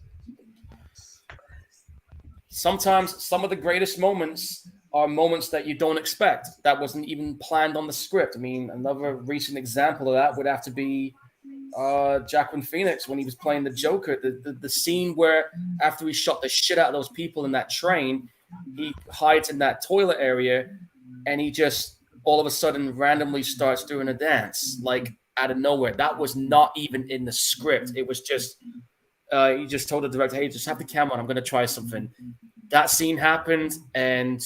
Sometimes some of the greatest moments are moments that you don't expect. That wasn't even planned on the script. I mean, another recent example of that would have to be Joaquin Phoenix when he was playing the Joker. The scene where after he shot the shit out of those people in that train, he hides in that toilet area and he just all of a sudden randomly starts doing a dance like out of nowhere. That was not even in the script. It was just he just told the director, hey, just have the camera on. I'm going to try something. That scene happened and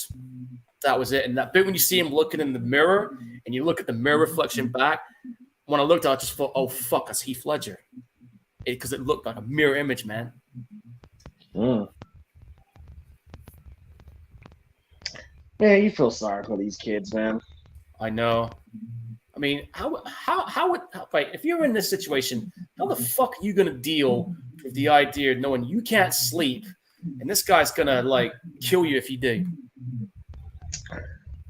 that was it. And that bit when you see him looking in the mirror and you look at the mirror reflection back, when I looked, I just thought, oh, fuck, that's Heath Ledger. Because it looked like a mirror image, man. Man, you feel sorry for these kids, man. I know. I mean, how if you're in this situation, how the fuck are you going to deal with the idea of knowing you can't sleep and this guy's going to, like, kill you if you do?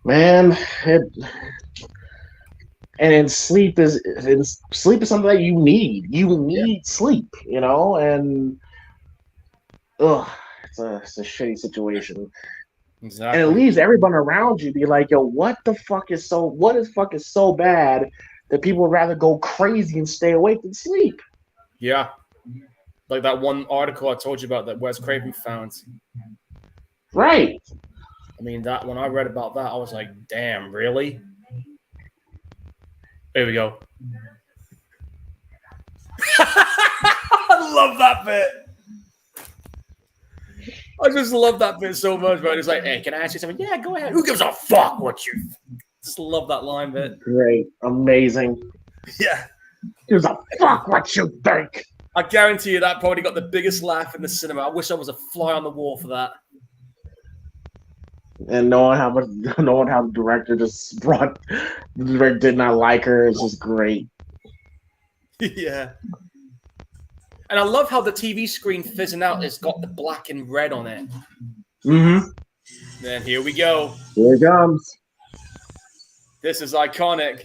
Man, sleep is something that you need. You need sleep, and it's a shitty situation. Exactly. And it leaves everyone around you be like, yo, what the fuck is so bad that people would rather go crazy and stay awake than sleep? Yeah. Like that one article I told you about that Wes Craven found. Right. I mean, that when I read about that, I was like, damn, really? Here we go. I love that bit. I just love that bit so much, man. It's like, hey, can I ask you something? Yeah, go ahead. Who gives a fuck what you... Just love that line bit. Great. Amazing. Yeah. Gives a fuck what you think. I guarantee you that probably got the biggest laugh in the cinema. I wish I was a fly on the wall for that. And knowing how the director did not like her is just great. Yeah. And I love how the TV screen fizzing out has got the black and red on it. Mm-hmm. Then here we go. Here it comes. This is iconic.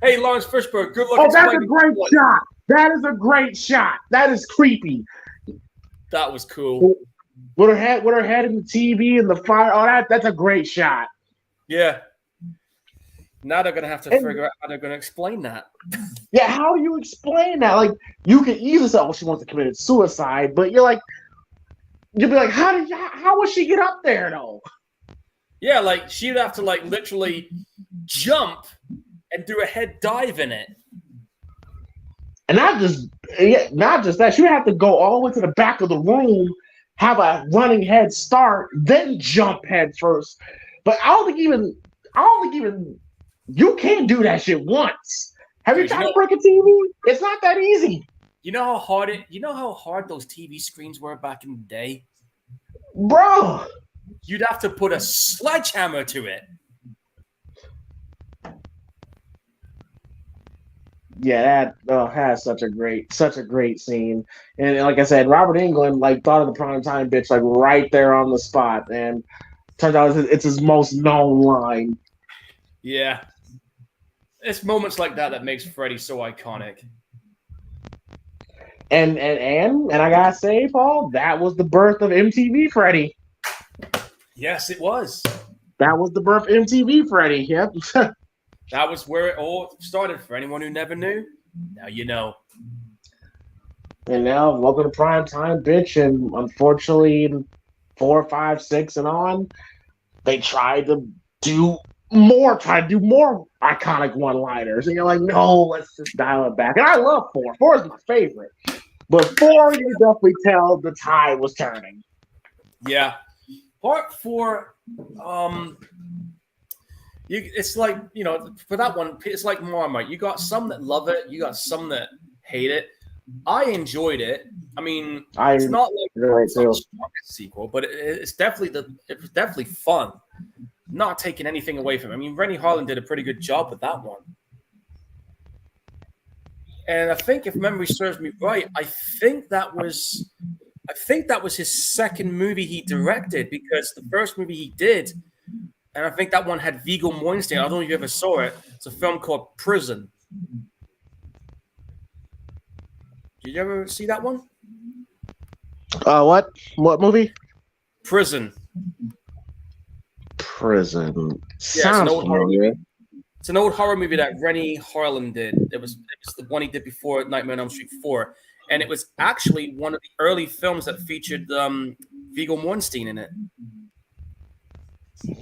Hey, Lawrence Fishburne, good luck. Oh, that's a great shot. That is a great shot. That is creepy. That was cool. With her head in the TV and the fire. Oh, that's a great shot. Yeah. Now they're gonna have to figure out how they're gonna explain that. Yeah, how do you explain that? Like, you can easily say, "Oh, she wants to commit suicide," but you'll be like, how would she get up there though? Yeah, like she'd have to like literally jump and do a head dive in it. And not just that, she would have to go all the way to the back of the room, have a running head start, then jump head first. But I don't think even you can't do that shit once. Have you tried to break a TV? It's not that easy. You know how hard those TV screens were back in the day? Bro. You'd have to put a sledgehammer to it. Yeah, that has such a great scene. And like I said, Robert Englund thought of the primetime bitch right there on the spot, and turns out it's his most known line. Yeah. It's moments like that makes Freddy so iconic. And I gotta say, Paul, that was the birth of MTV Freddy. Yes, it was. That was the birth of MTV Freddy. Yep. That was where it all started. For anyone who never knew, now you know. And now, welcome to Primetime, bitch. And unfortunately, 4, 5, 6, and on, they tried to do more iconic one-liners. And you're like, no, let's just dial it back. And I love 4. 4 is my favorite. But 4, you definitely tell the tide was turning. Yeah. Part 4, it's like, for that one, it's like Marmite. You got some that love it, you got some that hate it. I enjoyed it. I mean, it's not like it's not the strongest sequel, but it's definitely fun. Not taking anything away from it. I mean, Rennie Harlan did a pretty good job with that one. And I think, if memory serves me right, I think that was his second movie he directed, because the first movie he did, and I think that one had Viggo Mortensen. I don't know if you ever saw it. It's a film called Prison. Did you ever see that one? What movie? Prison. Sounds familiar. It's an old horror movie that Rennie Harlan did. It was the one he did before Nightmare on Elm Street 4. And it was actually one of the early films that featured Viggo Mortensen in it.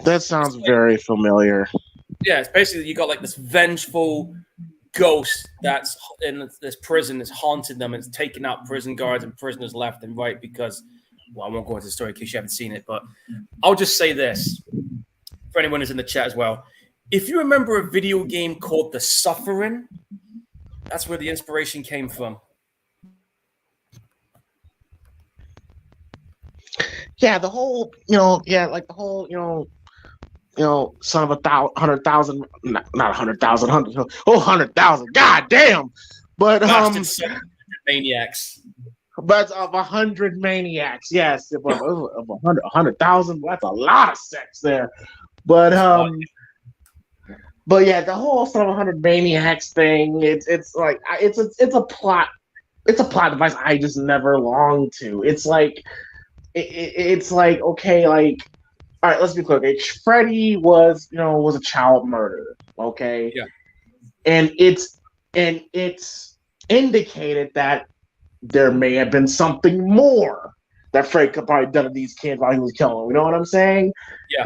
That sounds very familiar. Yeah, it's basically, you got like this vengeful ghost that's in this prison that's haunted them. It's taking out prison guards and prisoners left and right because, well, I won't go into the story in case you haven't seen it, but I'll just say this for anyone who's in the chat as well. If you remember a video game called The Suffering, that's where the inspiration came from. Yeah, the whole, son of 100,000, not 100,000, 100,000. God damn! But maniacs. But of 100 maniacs, yes, of 100,000. That's a lot of sex there. But yeah, the whole son of 100 maniacs thing. It's like it's a plot. It's a plot device I just never longed to. It's like. It's like, okay, like, all right, let's be clear. Okay, Freddy was a child murderer, okay? Yeah. And it's indicated that there may have been something more that Fred could probably done to these kids while he was killing them. You know what I'm saying? Yeah.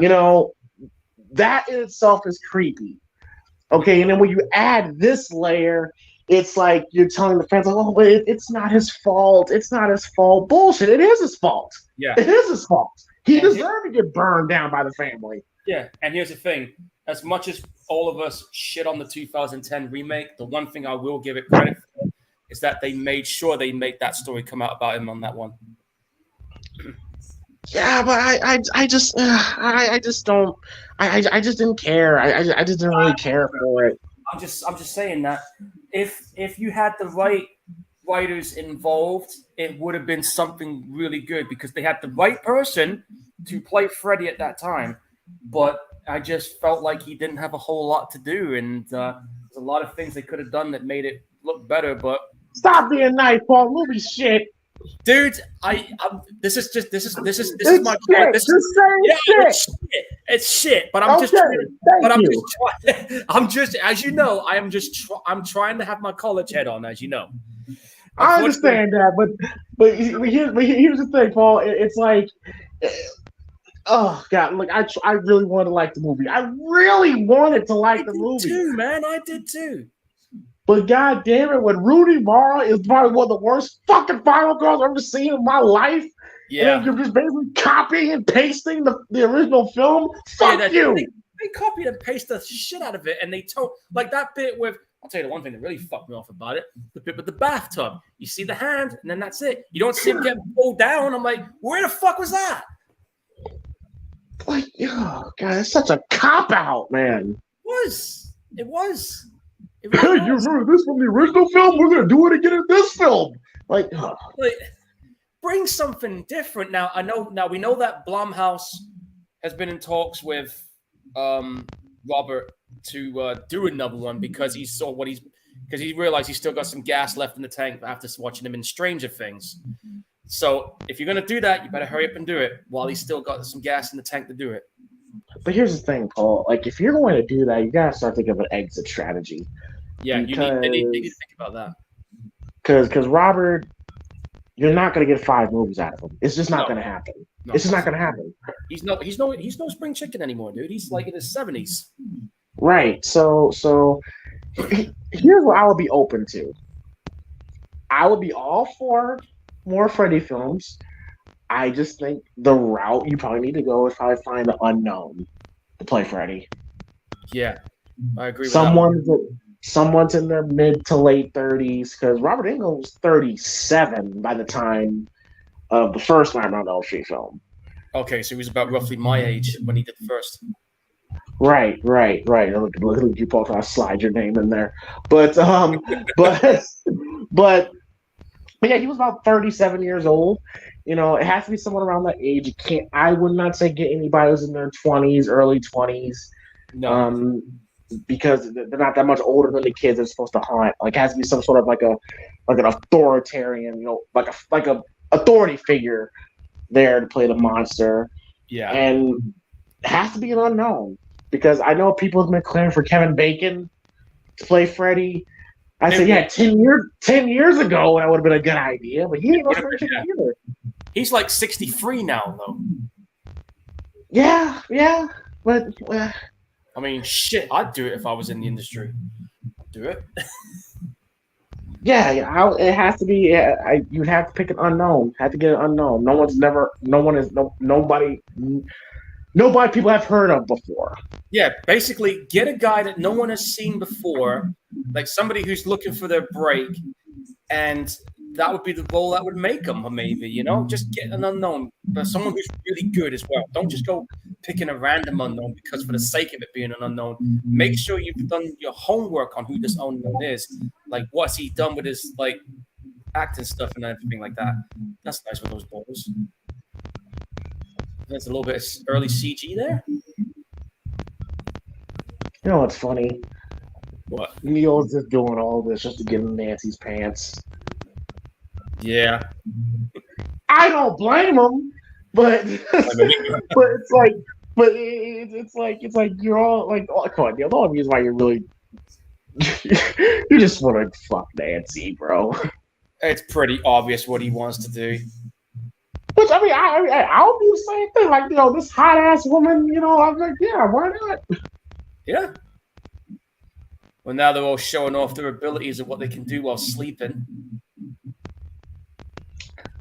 That in itself is creepy. Okay, and then when you add this layer, it's like you're telling the fans, like, oh, but it's not his fault. It's not his fault. Bullshit. It is his fault. Yeah. It is his fault. He deserved to get burned down by the family. Yeah, and here's the thing. As much as all of us shit on the 2010 remake, the one thing I will give it credit for is that they made sure they made that story come out about him on that one. Yeah, but I just didn't care. I just didn't really care for it. I'm just saying that if you had the right writers involved, it would have been something really good because they had the right person to play Freddy at that time. But I just felt like he didn't have a whole lot to do, and there's a lot of things they could have done that made it look better. But stop being nice, Paul. Movie shit. Dude, this is my shit. It's shit. But I'm trying to have my college head on, as you know. I understand that, but here's the thing, Paul. It's like, oh God, look, I really wanted to like the movie. I really wanted to like the movie too, man. I did too. But God damn it, when Rooney Mara is probably one of the worst fucking final girls I've ever seen in my life, and you're just basically copying and pasting the original film. Fuck you. They copied and pasted the shit out of it, and they told like that bit with. I'll tell you the one thing that really fucked me off about it: the bit with the bathtub. You see the hand, and then that's it. You don't see him get pulled down. I'm like, where the fuck was that? Like, oh God, it's such a cop out, man. It was. Hey, you remember this from the original film? We're gonna do it again in this film. Like, bring something different. Now we know that Blumhouse has been in talks with Robert to do another one because he realized he's still got some gas left in the tank after watching him in Stranger Things. So if you're gonna do that, you better hurry up and do it while he's still got some gas in the tank to do it. But here's the thing, Paul. Like, if you're going to do that, you gotta start thinking of an exit strategy. Yeah, you need to think about that. Because Robert, you're not going to get 5 movies out of him. It's just not going to happen. It's just not going to happen. He's no spring chicken anymore, dude. He's like in his 70s. Right. So here's what I would be open to. I would be all for more Freddy films. I just think the route you probably need to go is probably find the unknown to play Freddy. Yeah, I agree with that one. Someone's in their mid to late 30s because Robert Englund was 37 by the time of the first Nightmare on Elm Street film. Okay, so he was about roughly my age when he did the first. Right. Look at you both. I slide your name in there, but but but yeah, he was about 37 years old. It has to be someone around that age. You can't. I would not say get anybody who's in their 20s, early 20s. No. Because they're not that much older than the kids they're supposed to haunt. Like, it has to be some sort of like an authoritarian, like a authority figure there to play the monster. Yeah. And it has to be an unknown because I know people have been clamoring for Kevin Bacon to play Freddy. I said, yeah, 10 years ago that would have been a good idea, but he ain't no spring chicken either. He's like 63 now, though. Yeah, but I mean, shit, I'd do it if I was in the industry. I'd do it. Yeah, it has to be. You'd have to pick an unknown. Have to get an unknown. Nobody people have heard of before. Yeah, basically, get a guy that no one has seen before, like somebody who's looking for their break, and that would be the role that would make them, maybe, just get an unknown, but someone who's really good as well. Don't just go picking a random unknown because for the sake of it being an unknown. Make sure you've done your homework on who this unknown is. Like, what's he done with his, like, acting stuff and everything like that. That's nice with those balls. There's a little bit of early CG there. You know what's funny? What? Neil's just doing all this just to get in Nancy's pants. Yeah. I don't blame him, but it's like you're all like, oh, come on, Neil. The only reason why you're really you just want to fuck Nancy, bro. It's pretty obvious what he wants to do. Which I mean, I'll do the same thing. Like, this hot ass woman. I'm like, yeah, why not? Yeah. Well, now they're all showing off their abilities of what they can do while sleeping.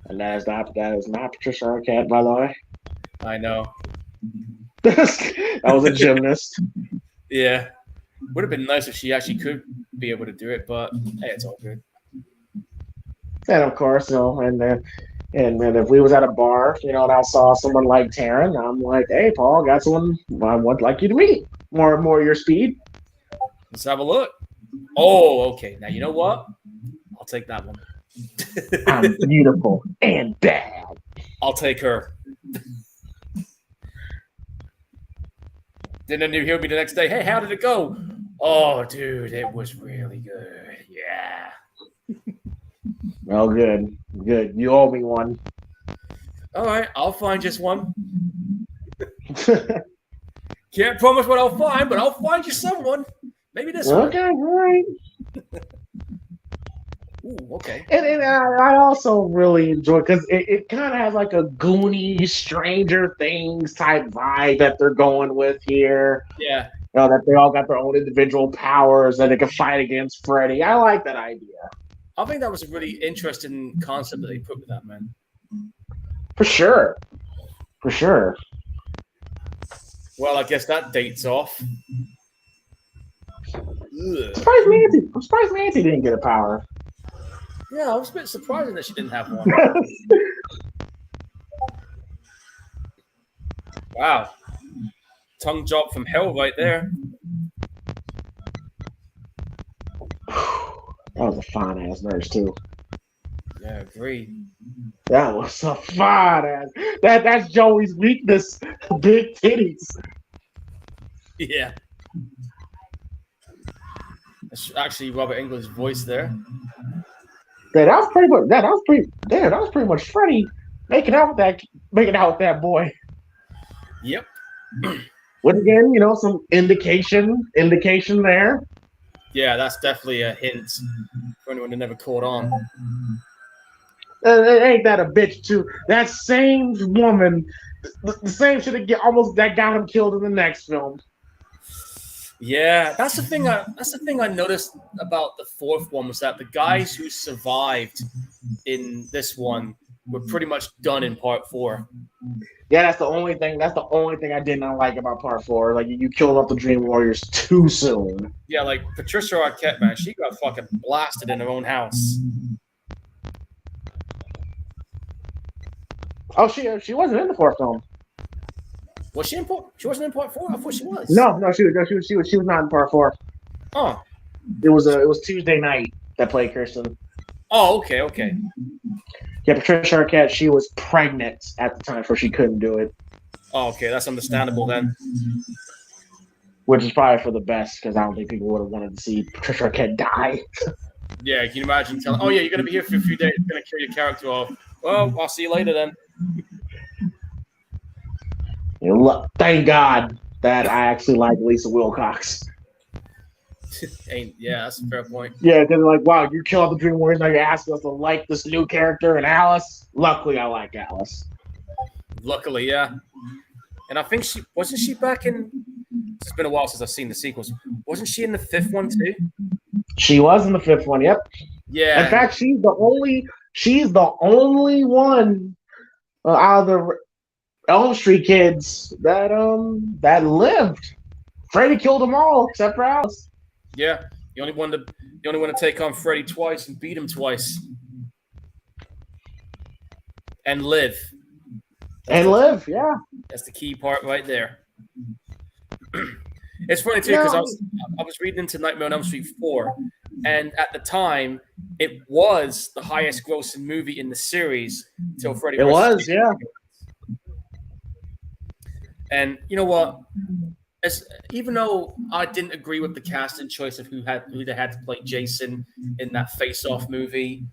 And that is not Patricia Arquette, by the way. I know. That was a gymnast. Yeah. Would have been nice if she actually could be able to do it, but hey, it's all good. And of course, and then if we was at a bar, and I saw someone like Taryn, I'm like, hey, Paul, got someone I would like you to meet. More your speed. Let's have a look. Oh, okay. Now, you know what? I'll take that one. I'm beautiful and bad. I'll take her. Then he'll be the next day. Hey, how did it go? Oh, dude, it was really good. Yeah. Well, good. You owe me one. All right, I'll find just one. Can't promise what I'll find, but I'll find you someone. Maybe this one. Okay, all right. Ooh, okay. And I also really enjoy because it kind of has like a Goonies, Stranger Things type vibe that they're going with here. Yeah. That they all got their own individual powers and they can fight against Freddy. I like that idea. I think that was a really interesting concept that they put with that, man. For sure. Well, I guess that date's off. I'm surprised Nancy didn't get a power. Yeah, I was a bit surprised that she didn't have one. Wow. Tongue job from hell right there. That was a fine ass nurse too. Yeah, agreed. That was a fine ass. That's Joey's weakness. Big titties. Yeah. That's actually Robert Englund's voice there. Yeah, that was pretty much Freddy making out with that boy. Yep. But again, some indication there. Yeah, that's definitely a hint for anyone who never caught on. Ain't that a bitch too? That same woman, the same shit that got him killed in the next film. Yeah, that's the thing I noticed about the fourth one was that the guys who survived in this one we're pretty much done in part 4. Yeah, that's the only thing. That's the only thing I did not like about part 4. Like you killed off the Dream Warriors too soon. Yeah, like Patricia Arquette, man, she got fucking blasted in her own house. Oh, she wasn't in the 4th film. Was she in part? She wasn't in part 4. I thought she was. No, she was not in part 4. Oh, it was Tuesday Night that played Kirsten. Oh, okay. Yeah, Patricia Arquette, she was pregnant at the time, so she couldn't do it. Oh, okay, that's understandable then. Which is probably for the best, because I don't think people would have wanted to see Patricia Arquette die. Yeah, can you imagine telling, oh yeah, you're going to be here for a few days, you're going to kill your character off. Well, I'll see you later then. Thank God that I actually like Lisa Wilcox. Yeah, that's a fair point. Yeah, because they're like, wow, you kill off the Dream Warriors, now you're asking us to like this new character and Alice. Luckily, I like Alice. Luckily, yeah. And I think wasn't she back in, it's been a while since I've seen the sequels. Wasn't she in the 5th one too? She was in the 5th one, yep. Yeah. In fact, she's the only one out of the Elm Street kids that lived. Freddy killed them all except for Alice. Yeah, you only want to take on Freddy twice and beat him twice, and live. Yeah. That's the key part right there. It's funny too because I was reading into Nightmare on Elm Street 4, and at the time it was the highest grossing movie in the series until Freddy. It was, yeah. And you know what? Even though I didn't agree with the casting choice of who they had to play Jason in that face-off movie,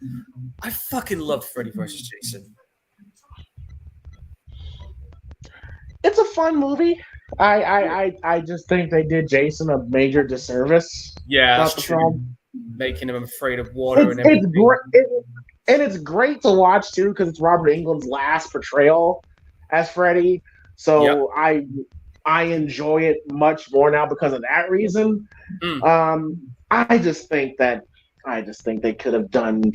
I fucking loved Freddy vs. Jason. It's a fun movie. I just think they did Jason a major disservice. Yeah, that's true. Making him afraid of water and everything. It's great to watch too because it's Robert Englund's last portrayal as Freddy. So yep. I enjoy it much more now because of that reason. I just think they could have done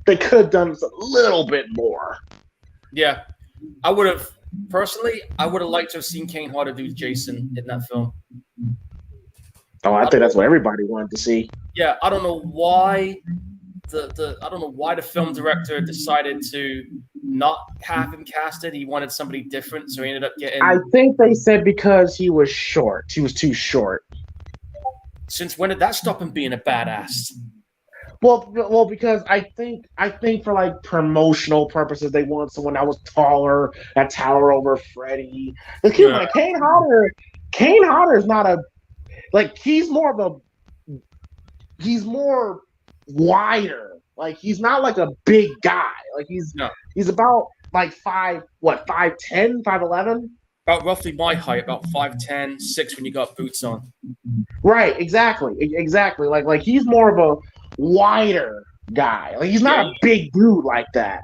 a little bit more. Yeah, I would have liked to have seen Kane Hodder do Jason in that film. Oh, I think that's what everybody wanted to see. Yeah, I don't know why the film director decided to not have him casted. He wanted somebody different, so he ended up getting. I think they said because he was short. He was too short. Since when did that stop him being a badass? Well, because I think for like promotional purposes, they want someone that was taller, that tower over Freddy. Like Kane Hodder is not he's more wider. Like he's not like a big guy. Like he's about like 5'10", 5'11". About roughly my height, about 5'10", 6 when you got boots on. Right, exactly. Like he's more of a wider guy. Like he's not a big dude like that.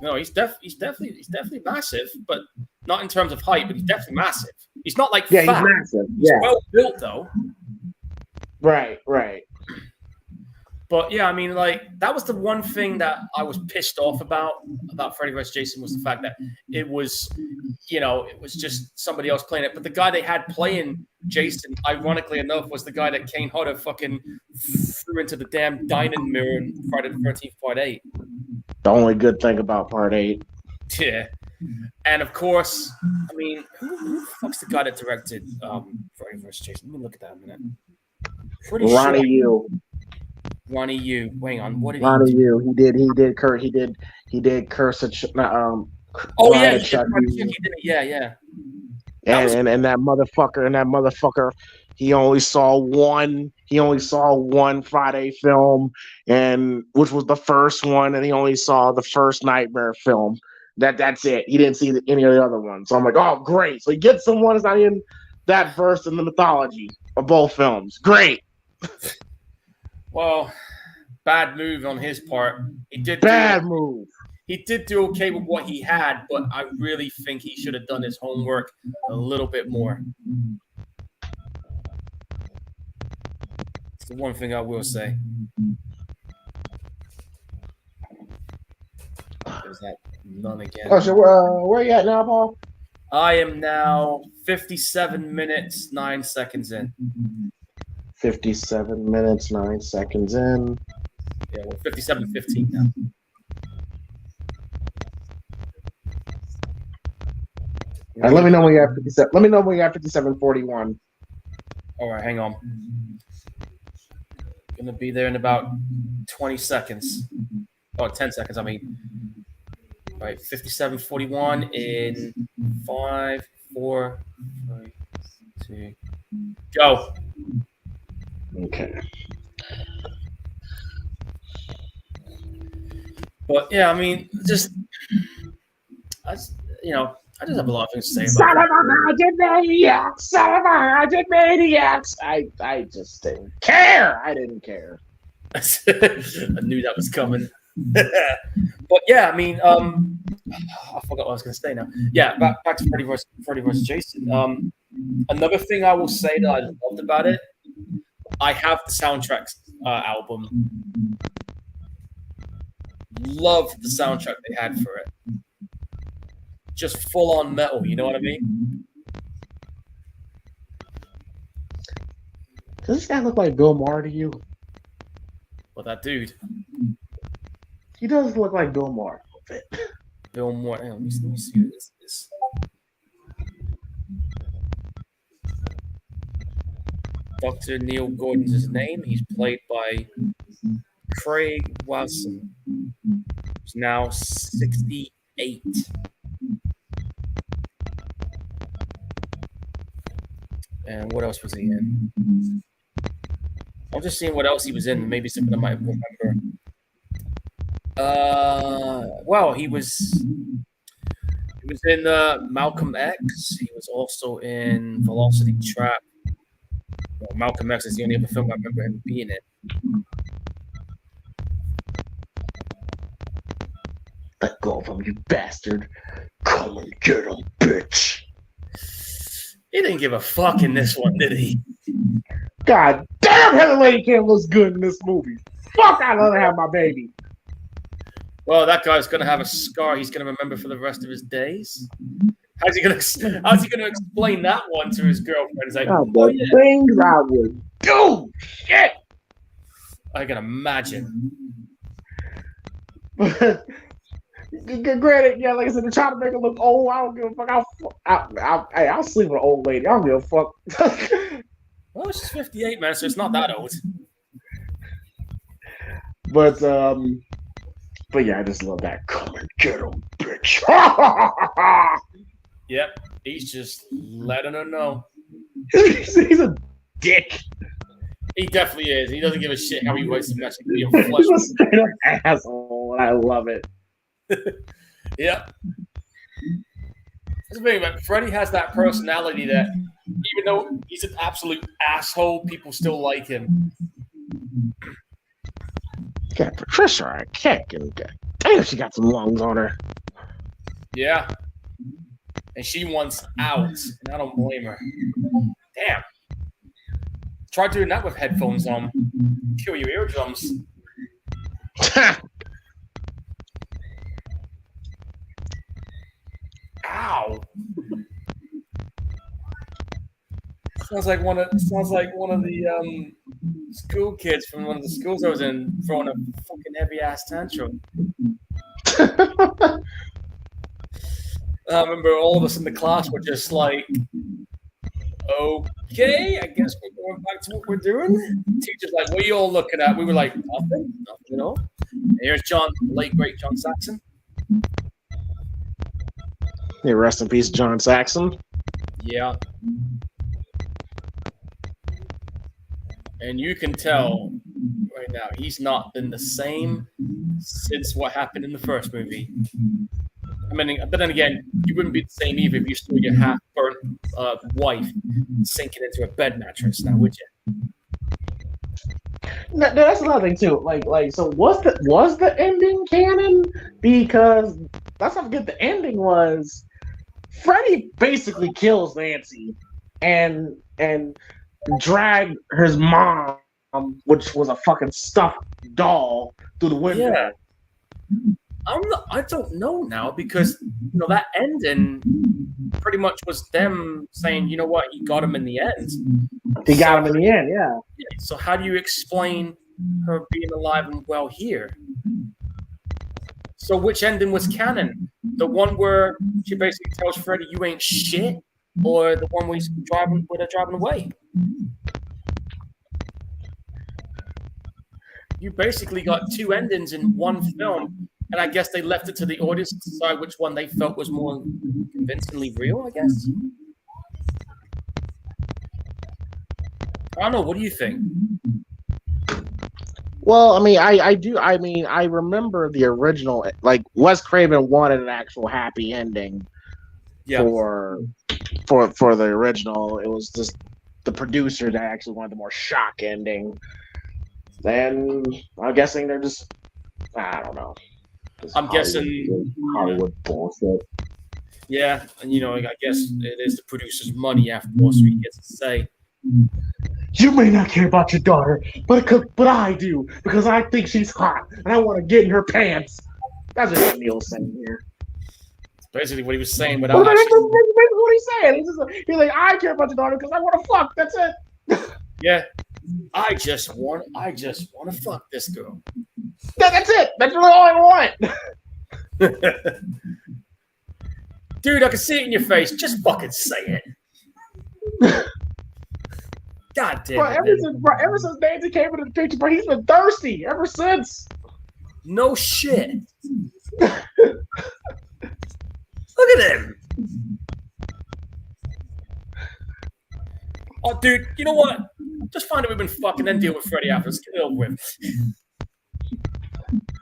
No, he's definitely massive, but not in terms of height. But he's definitely massive. He's not like fat. He's massive. He's well built though. Right. But yeah, I mean, like that was the one thing that I was pissed off about Freddy vs. Jason was the fact that it was just somebody else playing it. But the guy they had playing Jason, ironically enough, was the guy that Kane Hodder fucking threw into the damn dining mirror in Friday the 13th Part 8. The only good thing about Part 8. Yeah. And of course, I mean, who the fuck's the guy that directed Freddy vs. Jason? Let me look at that a minute. Ronnie Yu. Ronnie Yu. Hang on. What did Ronnie Yu? He did Curse of yeah. And that motherfucker, he only saw one Friday film, and which was the first one, and he only saw the first Nightmare film. That's it. He didn't see any of the other ones. So I'm like, oh great. So he gets someone that's not in that verse in the mythology of both films. Great. Well, bad move on his part. He did do okay with what he had, but I really think he should have done his homework a little bit more. It's the one thing I will say. None again. Oh, so where are you at now, Paul? I am now 57 minutes, 9 seconds in. 57 minutes, 9 seconds in. Yeah, we're 57:15 now. All right, let me know when you're at 57. Let me know when you're at 57:41. All right, hang on. Gonna be there in about 20 seconds. Oh, 10 seconds, I mean. All right, 57:41 in 5, 4, 3, 2, go. Okay. But yeah, I mean, I just have a lot of things to say Son about of a hundred maniacs! Son of a hundred maniacs! I just didn't care. I didn't care. I knew that was coming. But yeah, I mean, I forgot what I was going to say now. Yeah, back to Freddy versus Jason. Another thing I will say that I loved about it, I have the soundtrack album. Loved the soundtrack they had for it. Just full on metal, you know what I mean? Does this guy look like Bill Maher to you? Well, that dude, He does look like Bill Maher a little bit. Bill Moore. Let me see who this is. Dr. Neil Gordon's his name. He's played by Craig Wasson. He's now 68. And what else was he in? I'm just seeing what else he was in. Maybe something I might remember. Well, he was in Malcolm X. He was also in Velocity Trap. Well, Malcolm X is the only other film I remember him being in. Let go of him, you bastard. Come and get him, bitch. He didn't give a fuck in this one, did he? God damn, Heather Lady Kim looks good in this movie. Fuck, I'd rather have my baby. Well, that guy's going to have a scar he's going to remember for the rest of his days. How's he going to explain that one to his girlfriend? He's like, the things I would do. Shit. I can imagine. Granted, yeah, like I said, they're trying to make her look old. I don't give a fuck. I'll sleep with an old lady. I don't give a fuck. Well, she's 58, man, so it's not that old. But yeah, I just love that. Come and get him, bitch. Yep, he's just letting her know. He's a dick. He definitely is. He doesn't give a shit how he wastes the match. He's a straight up asshole. I love it. Yep. That's the thing, man. Freddy has that personality that, even though he's an absolute asshole, people still like him. Got Patricia on a kick, and damn, she got some lungs on her. Yeah. And she wants out, and I don't blame her. Damn. Try doing that with headphones on. Kill your eardrums. Ow. Sounds like one of the school kids from one of the schools I was in throwing a fucking heavy ass tantrum. I remember all of us in the class were just like, okay, I guess we're going back to what we're doing. Teacher's like, what are you all looking at? We were like, nothing, you know. Here's John, late great John Saxon. Hey, rest in peace, John Saxon. Yeah. And you can tell right now he's not been the same since what happened in the first movie. I mean, but then again, you wouldn't be the same either if you saw your half-burnt wife sinking into a bed mattress now, would you? No, that's another thing too. Like, so was the ending canon? Because let's not forget the ending was Freddy basically kills Nancy and dragged his mom, which was a fucking stuffed doll, through the window. Yeah. I don't know now because that ending pretty much was them saying, you know what, he got him in the end. He got him in the end, yeah. So how do you explain her being alive and well here? So which ending was canon? The one where she basically tells Freddy you ain't shit, or the one where they're driving away? You basically got two endings in one film, and I guess they left it to the audience to decide which one they felt was more convincingly real, I guess. I don't know. What do you think? Well, I mean, I do. I mean, I remember the original. Like Wes Craven wanted an actual happy ending for the original. It was just the producer that actually wanted the more shock ending. Then I'm guessing they're just, I don't know. I'm guessing Hollywood bullshit. Yeah, and I guess it is the producer's money after all, so he gets to say. You may not care about your daughter, but I do, because I think she's hot, and I want to get in her pants. That's what Neil's saying here. That's basically what he was saying, without that's what he's saying. He's like, I care about your daughter because I want to fuck. That's it. Yeah. I just want to fuck this girl. That's it. That's really all I want. Dude, I can see it in your face. Just fucking say it. God damn it. Ever since Nancy came into the picture, bro, he's been thirsty ever since. No shit. Look at him. Oh, dude, you know what? Just find out we've been fucking and deal with Freddy after it's killed with.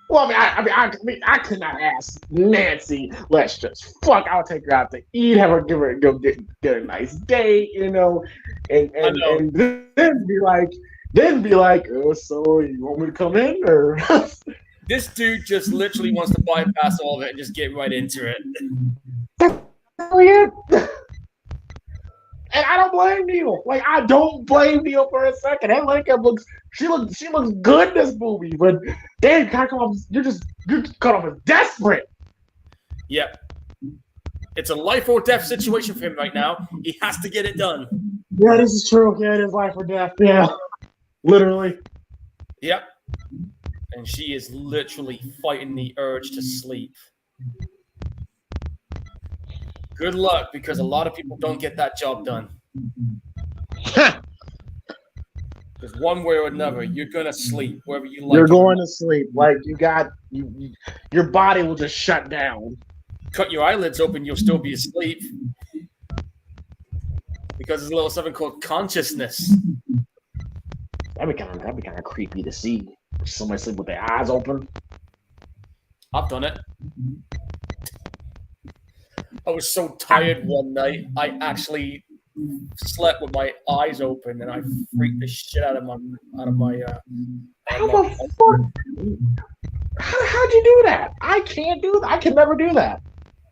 Well, I could not ask Nancy, let's just fuck. I'll take her out to eat, have her go get a nice date, and then be like, so you want me to come in or? This dude just literally wants to bypass all of it and just get right into it. Oh yeah. And I don't blame Neil. Like, I don't blame Neil for a second. That Lincoln looks good in this movie, but then you're caught off as desperate. Yep. It's a life or death situation for him right now. He has to get it done. Yeah, this is true. Yeah, it is life or death. Yeah. Literally. Yep. And she is literally fighting the urge to sleep. Good luck, because a lot of people don't get that job done. Because one way or another, you're gonna sleep wherever you like. You're going to sleep. Like your body will just shut down. Cut your eyelids open, you'll still be asleep. Because there's a little something called consciousness. That'd be kind of creepy to see. Somebody sleep with their eyes open. I've done it. I was so tired one night, I actually slept with my eyes open, and I freaked the shit out of my. How the fuck? How'd you do that? I can't do that. I can never do that.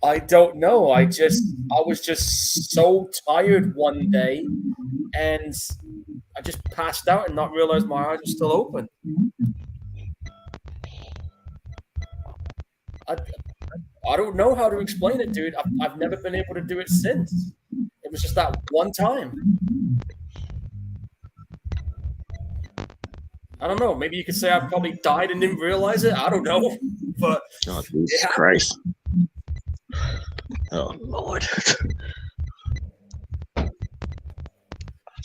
I don't know. I was just so tired one day, and I just passed out and not realized my eyes were still open. I don't know how to explain it, dude. I've never been able to do it since. It was just that one time. I don't know. Maybe you could say I probably died and didn't realize it. I don't know. But oh, Jesus Christ. Oh, Lord.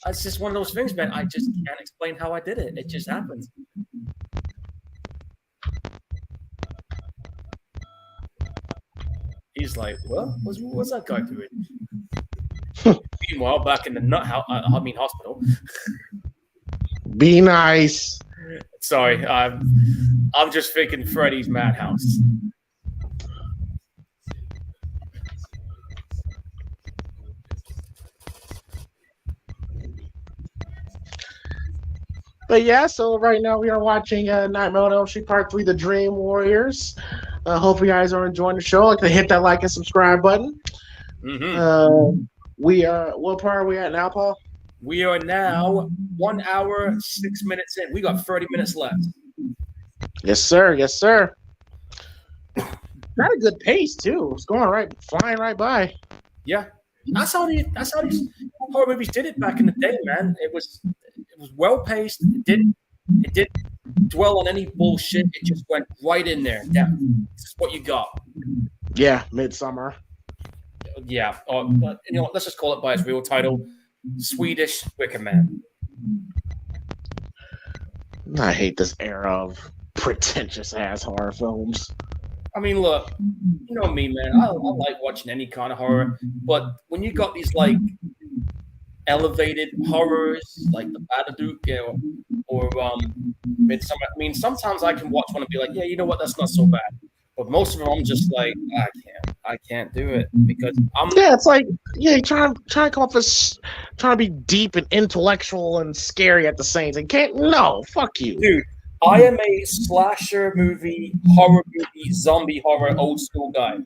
It's just one of those things, man. I just can't explain how I did it. It just happened. He's like, what? What's that guy doing? Meanwhile, back in the hospital. Be nice. Sorry, I'm just thinking Freddy's Madhouse. But yeah, so right now we are watching Nightmare on ELM Street Part 3, The Dream Warriors. Hope you guys are enjoying the show. Like to hit that like and subscribe button. Mm-hmm. What part are we at now, Paul? We are now 1 hour, 6 minutes in. We got 30 minutes left. Yes, sir. Yes, sir. got a good pace too. It's going flying right by. Yeah, that's how these horror movies did it back in the day, man. It was well paced. It didn't dwell on any bullshit. It just went right in there. Yeah, this is what you got. Yeah, Midsummer. Yeah, let's just call it by its real title: Swedish Wicker Man. I hate this era of pretentious ass horror films. I mean, look, you know me, man. I like watching any kind of horror, but when you got these like elevated horrors, like the Babadook, or Midsummer. I mean, sometimes I can watch one and be like, yeah, you know what, that's not so bad. But most of them, I'm just like, I can't do it because I'm. Yeah, it's like you trying to come off as trying to be deep and intellectual and scary at the same time. Can't no, fuck you, dude. I am a slasher movie, horror movie, zombie horror, old school guy.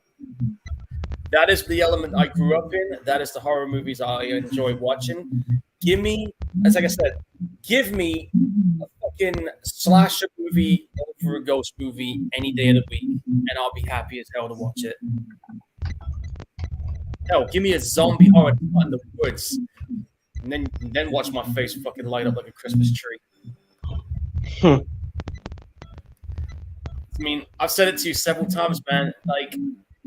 That is the element I grew up in. That is the horror movies I enjoy watching. Give me, as like I said, give me a fucking slasher movie over a ghost movie any day of the week, and I'll be happy as hell to watch it. Hell, give me a zombie horror in the woods, and then watch my face fucking light up like a Christmas tree. I mean, I've said it to you several times, man. Like,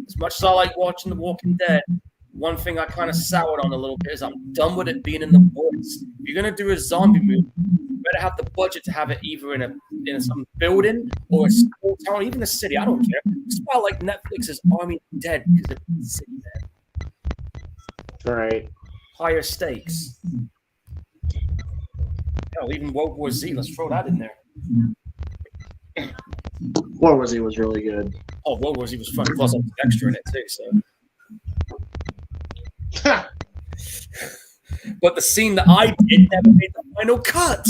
as much as I like watching The Walking Dead, one thing I kind of soured on a little bit is I'm done with it being in the woods. If you're gonna do a zombie movie, you better have the budget to have it either in some building or a small town, even a city. I don't care. That's why I like Netflix's Army of the Dead because it's a city there. Right. Higher stakes. Hell, even World War Z. Let's throw that in there. World War Z was really good. Oh, World War Z was fun. Plus, I was extra in it too. So. But the scene that I did never made the final cut.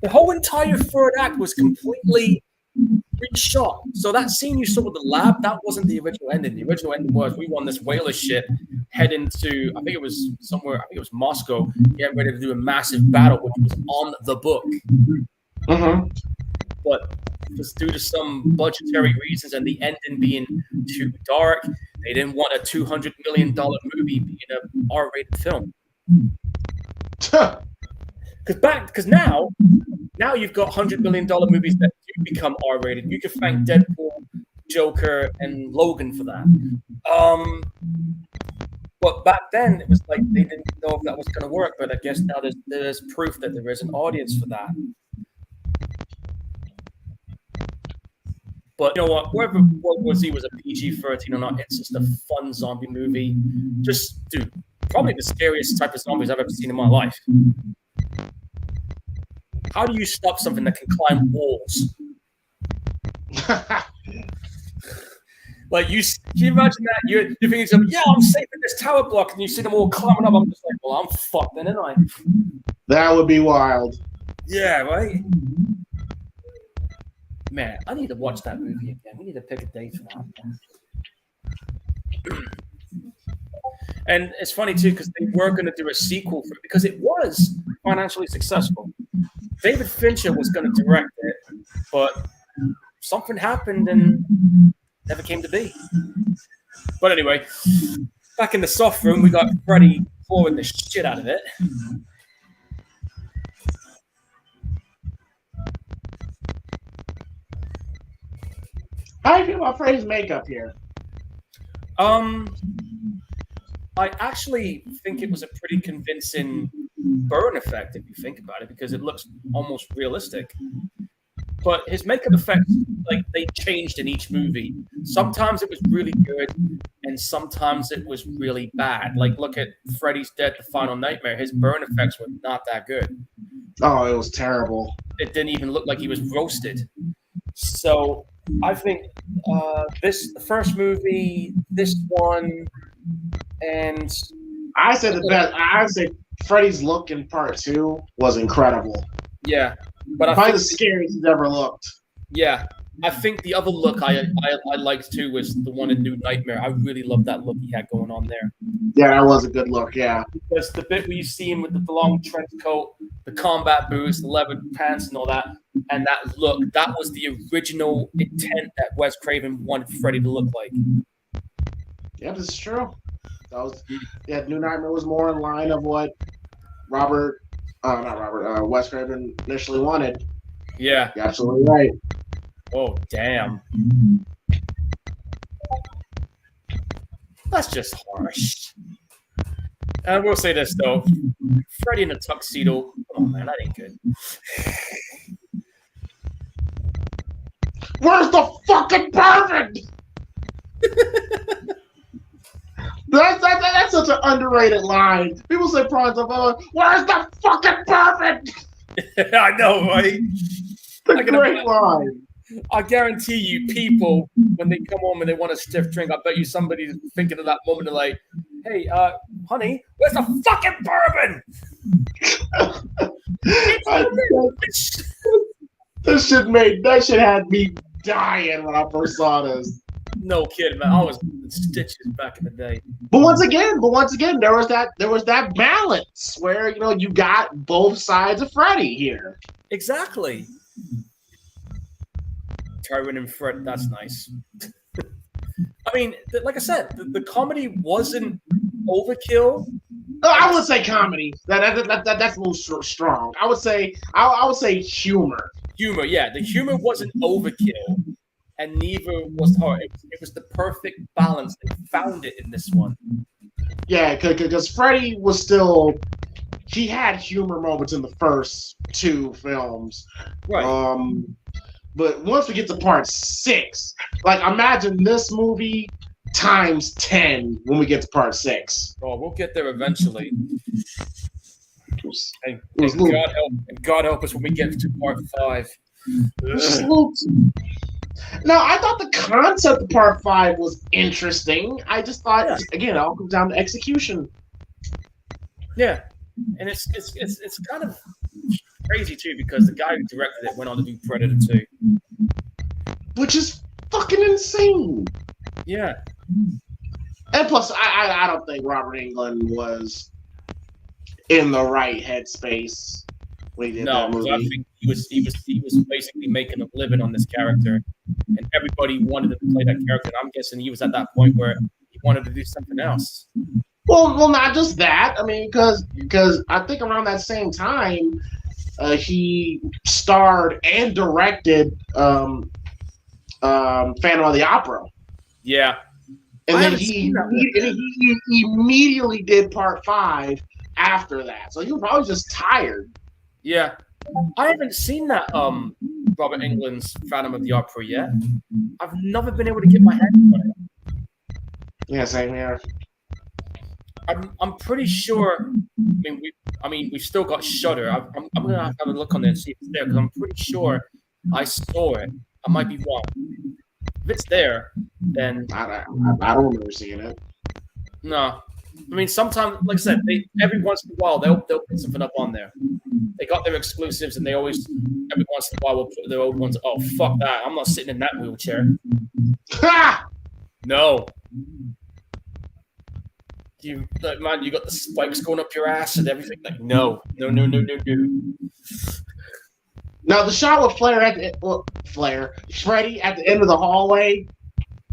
The whole entire third act was completely reshot. So that scene you saw with the lab, that wasn't the original ending. The original ending was we won this whaler ship heading to, I think it was somewhere, I think it was Moscow, getting ready to do a massive battle, which was on the book. Mm-hmm. But just due to some budgetary reasons and the ending being too dark, they didn't want a $200 million movie being an R-rated film. Because now you've got $100 million movies that do become R-rated. You can thank Deadpool, Joker, and Logan for that. But back then, it was like they didn't know if that was going to work. But I guess now there's proof that there is an audience for that. But you know what? Whether World War Z was a PG-13 or not, it's just a fun zombie movie. Just, dude, probably the scariest type of zombies I've ever seen in my life. How do you stop something that can climb walls? Like, can you imagine that? You're thinking something, yeah, I'm safe in this tower block, and you see them all climbing up. I'm just like, well, I'm fucked then, ain't I? That would be wild. Yeah, right? Man, I need to watch that movie again. We need to pick a date for that. And it's funny, too, because they were going to do a sequel for it, because it was financially successful. David Fincher was going to direct it, but something happened and never came to be. But anyway, back in the soft room, we got Freddy clawing the shit out of it. How do you feel about Freddy's makeup here? I actually think it was a pretty convincing burn effect, if you think about it, because it looks almost realistic. But his makeup effects, like, they changed in each movie. Sometimes it was really good, and sometimes it was really bad. Like, look at Freddy's Dead, The Final Nightmare. His burn effects were not that good. Oh, it was terrible. It didn't even look like he was roasted. So I think the first movie, this one, and I said the best. I say Freddy's look in part 2 was incredible. Yeah, but probably the scariest he's ever looked. Yeah, I think the other look I liked too was the one in New Nightmare. I really loved that look he had going on there. Yeah, that was a good look. Yeah, because the bit where you see him with the long trench coat, the combat boots, the leather pants, and all that, and that look, that was the original intent that Wes Craven wanted Freddy to look like. Yeah, this is true. That was New Nightmare was more in line of what Wes Craven initially wanted. Yeah, you're absolutely right. Oh damn, that's just harsh. I will say this though, Freddy in a tuxedo. Come on, man, that ain't good. Where's the fucking perfect? That's such an underrated line. People say Primetime, where's the fucking perfect? I know, right? The great line. I guarantee you, people, when they come home and they want a stiff drink, I bet you somebody's thinking of that moment of like, hey, honey, where's the fucking bourbon? That shit had me dying when I first saw this. No kidding, man. I was in stitches back in the day. But once again, there was that balance where you got both sides of Freddy here. Exactly. Tyrone and Fred, that's nice. I mean, like I said, the comedy wasn't overkill. I would say comedy. That's a little strong. I would say humor. Humor, yeah. The humor wasn't overkill, and neither was horror. It was the perfect balance. They found it in this one. Yeah, because Freddy was still. He had humor moments in the first two films. Right. But once we get to part 6, like imagine this movie times 10 when we get to part 6. Oh, we'll get there eventually. And God help us when we get to part 5. No, I thought the concept of part 5 was interesting. I just thought, again, it all comes down to execution. Yeah, and it's kind of crazy too because the guy who directed it went on to do Predator 2, which is fucking insane. Yeah, and plus, I don't think Robert Englund was in the right headspace when he did that movie. I think he was basically making a living on this character, and everybody wanted to play that character. And I'm guessing he was at that point where he wanted to do something else. Well, not just that. I mean, because I think around that same time. He starred and directed Phantom of the Opera. Yeah. And then he immediately did part 5 after that. So he was probably just tired. Yeah. I haven't seen that Robert Englund's Phantom of the Opera yet. I've never been able to get my hands on it. Yeah, same here. I'm pretty sure. We've still got Shudder. I'm gonna have a look on there and see if it's there because I'm pretty sure I saw it. I might be wrong. If it's there, then I don't remember seeing it. No, I mean sometimes, like I said, every once in a while they'll put something up on there. They got their exclusives, and they always every once in a while will put their old ones. Oh fuck that! I'm not sitting in that wheelchair. Ha! No. You got the spikes going up your ass and everything. Like, no. Now the shot with Freddy at the end of the hallway,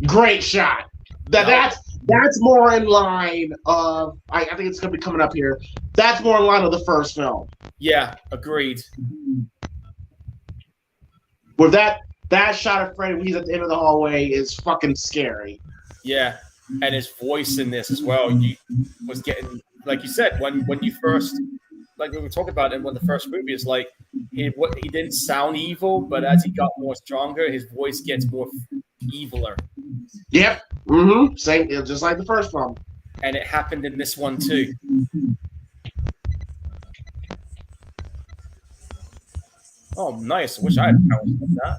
great shot. That's more in line of. I think it's gonna be coming up here. That's more in line of the first film. Yeah, agreed. With that shot of Freddy when he's at the end of the hallway is fucking scary. Yeah. And his voice in this as well, was getting, like you said, when you first, like we were talking about in one of the first movies, like he didn't sound evil, but as he got more stronger, his voice gets more eviler. Yep. Mm-hmm. Same, just like the first one. And it happened in this one too. Oh, nice! I wish I had powers like that.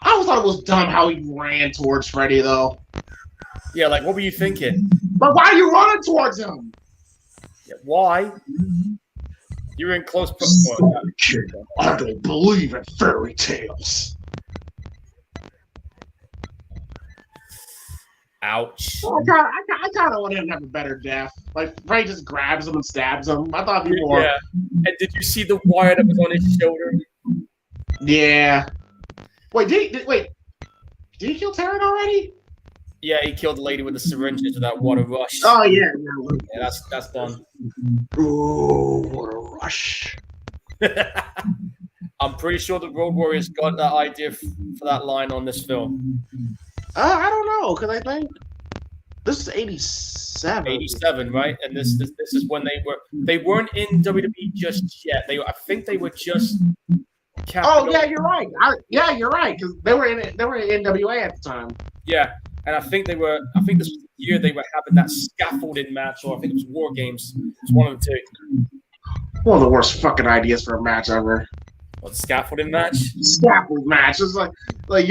I always thought it was dumb how he ran towards Freddy, though. Yeah, like, what were you thinking? But why are you running towards him? Yeah, why? You're in close. I don't believe in fairy tales. Ouch. I kind of want him to have a better death. Like, Ray just grabs him and stabs him. I thought people were. Yeah. And did you see the wire that was on his shoulder? Yeah. Wait, did he kill Taryn already? Yeah, he killed the lady with the syringes with that water rush. Oh, yeah. Yeah, that's done. Ooh, what a rush. I'm pretty sure the Road Warriors got that idea for that line on this film. I don't know, because I think this is 87. 87, right? And this is when they weren't in WWE just yet. I think they were just. Oh yeah, you're right. You're right, because they were in NWA at the time. Yeah, and I think this was the year they were having that scaffolding match, or I think it was War Games. It's one of the two. One of the worst fucking ideas for a match ever. What, scaffolding match? Scaffold match. It's like I'm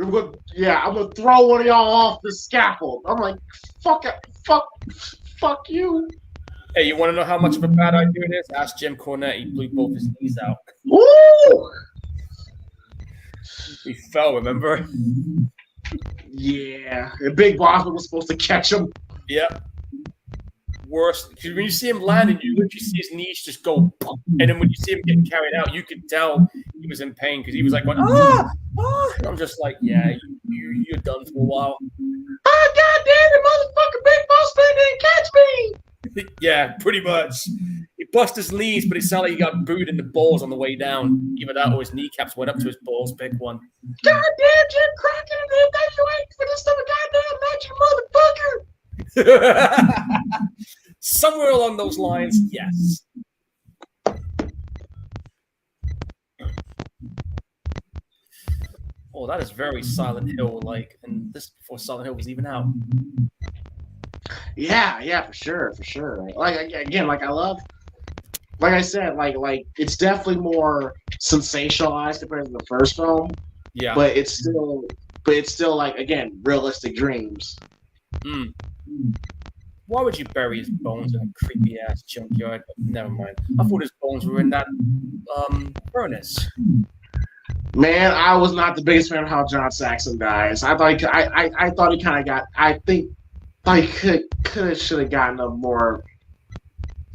gonna throw one of y'all off the scaffold. I'm like, fuck you. Hey, you want to know how much of a bad idea it is? Ask Jim Cornette. He blew both his knees out. Woo! He fell, remember? Yeah. And Big Boss was supposed to catch him. Yep. Worse. Because when you see him landing, you literally see his knees just go pop. And then when you see him getting carried out, you could tell he was in pain because he was like going, ah! And I'm just like, yeah, you're done for a while. Oh, goddamn it, motherfucker, Big Boss man didn't catch me! Yeah, pretty much. He busted his knees, but it sounded like he got booed in the balls on the way down. Either that or his kneecaps went up to his balls. Pick one. Goddamn Jim Crockett and NWA for this stupid goddamn match, you motherfucker! Somewhere along those lines, yes. Oh, that is very Silent Hill-like, and this before Silent Hill was even out. Yeah, for sure. Like again, like I said, like it's definitely more sensationalized compared to the first film. Yeah, but it's still like, again, realistic dreams. Why would you bury his bones in a creepy ass junkyard? Never mind. I thought his bones were in that furnace. Man, I was not the biggest fan of how John Saxon dies. I thought he kind of got. I think he should have gotten a more.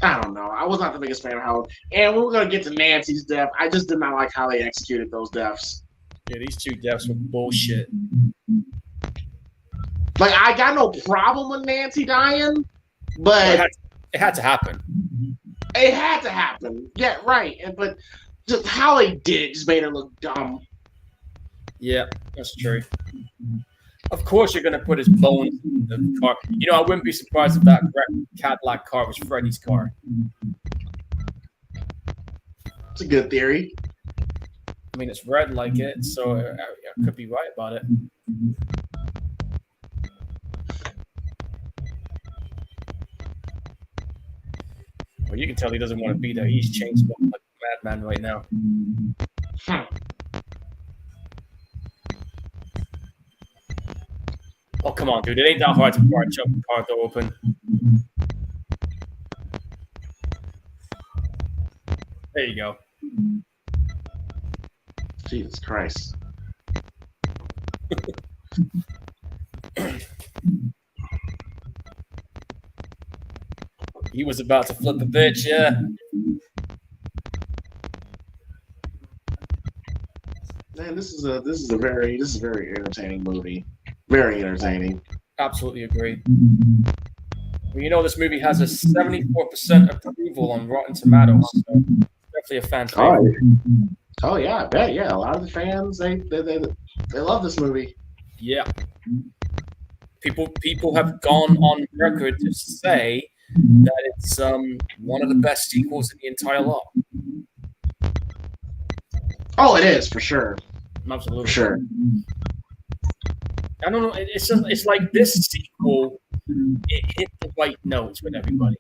I don't know. I was not the biggest fan of how. And we were gonna get to Nancy's death. I just did not like how they executed those deaths. Yeah, these two deaths were bullshit. Like, I got no problem with Nancy dying, but it had to happen. It had to happen. Yeah, right. But just how they did it just made her look dumb. Yeah, that's true. Of course, you're going to put his bones in the car. You know, I wouldn't be surprised if that Cadillac car was Freddy's car. It's a good theory. I mean, it's red like it, so I could be right about it. Well, you can tell he doesn't want to be there. He's changed like a madman right now. Oh, come on, dude. It ain't that hard to pry a car door open. There you go. Jesus Christ. He was about to flip a bitch, yeah. Man, this is a very entertaining movie. Very entertaining. Absolutely agree. Well, you know, this movie has a 74% approval on Rotten Tomatoes. So definitely a fan favorite. Oh yeah, I bet. Yeah, a lot of the fans they love this movie. Yeah. People have gone on record to say that it's one of the best sequels in the entire lot. Oh, it is for sure. Absolutely, for sure. I don't know. It's like this sequel. It hit the right notes with everybody.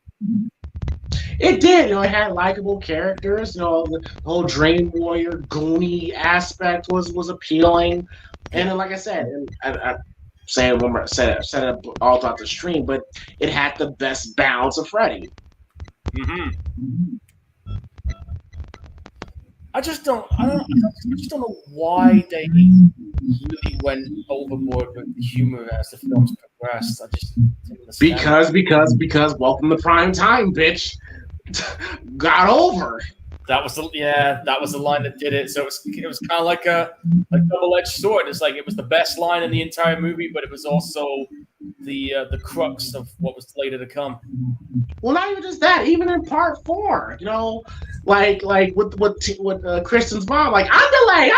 It did. You know, it had likable characters. You know, the whole Dream Warrior Goonie aspect was appealing. And then, like I said, I say it one more, said it all throughout the stream, but it had the best balance of Freddy. Mm-hmm. I just don't know why they really went overboard with the humor as the films progressed. I just didn't understand. Because welcome to prime time, bitch. Got over. That was the line that did it. So it was kind of like a double-edged sword. It's like it was the best line in the entire movie, but it was also the crux of what was later to come. Well, not even just that. Even in part 4, like with Kristen's mom, like underlay.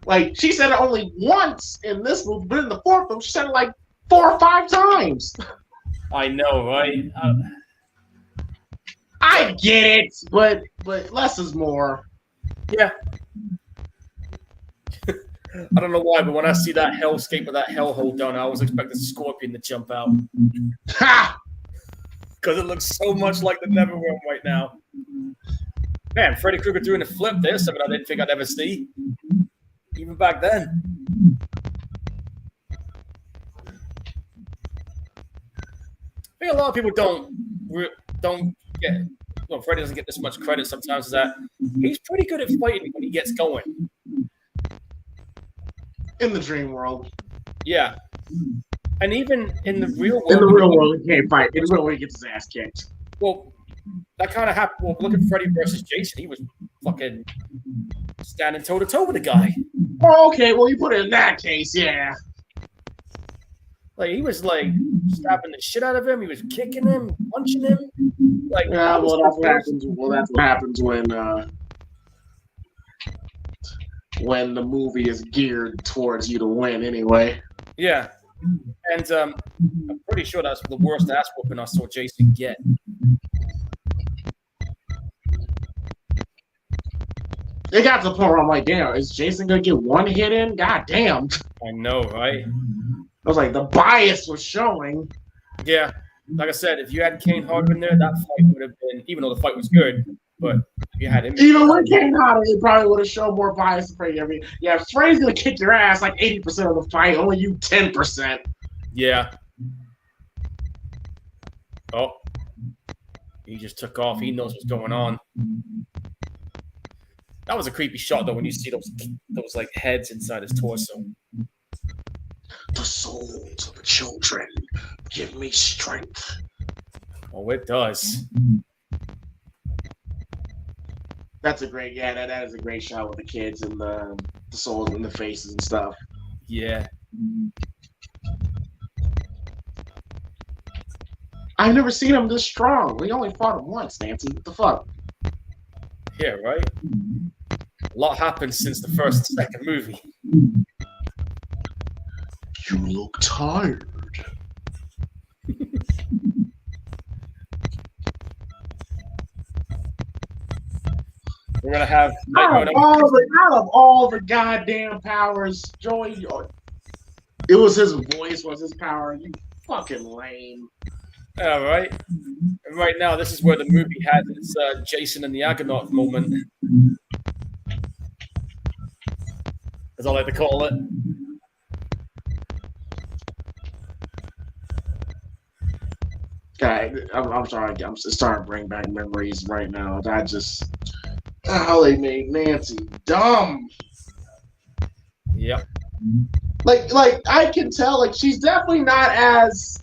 Like she said it only once in this movie, but in the 4th film, she said it like 4 or 5 times. I know, right? I get it, but less is more. Yeah. I don't know why, but when I see that hellscape with that hellhole down, I always expect a scorpion to jump out. Ha! Because it looks so much like the Neverwhelm right now. Man, Freddy Krueger doing a flip, there's something I didn't think I'd ever see. Even back then. I think a lot of people don't get... Well, Freddy doesn't get this much credit sometimes, is that he's pretty good at fighting when he gets going. In the dream world. Yeah. And even in the real world... In the real world, he can't fight. In the real world, he gets his ass kicked. Well, that kind of happened. Well, look at Freddy versus Jason. He was fucking standing toe-to-toe with the guy. Oh, okay. Well, you put it in that case, yeah. Like, he was, like, stabbing the shit out of him. He was kicking him, punching him. Like, yeah, well, that's what happens. Well, that's what happens when the movie is geared towards you to win, anyway. Yeah, and I'm pretty sure that's the worst ass whooping I saw Jason get. It got to the point where I'm like, damn, is Jason gonna get one hit in? God damn. I know, right? I was like, the bias was showing. Yeah, like I said, if you had Kane Hodder in there, that fight would have been, even though the fight was good, but if you had him... Even with Kane Hodder, it probably would have shown more bias to Freddy. I mean, yeah, if Freddy's going to kick your ass like 80% of the fight, only you 10%. Yeah. Oh. He just took off. He knows what's going on. That was a creepy shot, though, when you see those like, heads inside his torso. The souls of the children give me strength. Oh, it does. That's a great, that is a great shot with the kids and the souls and the faces and stuff. Yeah. I've never seen him this strong. We only fought him once, Nancy. What the fuck? Yeah, right? A lot happened since the first and second movie. You look tired. We're gonna have out of all the goddamn powers, Joey. It was his voice, was his power. You fucking lame. Yeah, right. And right now, this is where the movie has its Jason and the Argonaut moment, as I like to call it. God, I'm sorry. I'm starting to bring back memories right now. How they made Nancy dumb. Yep. Like I can tell, like she's definitely not as.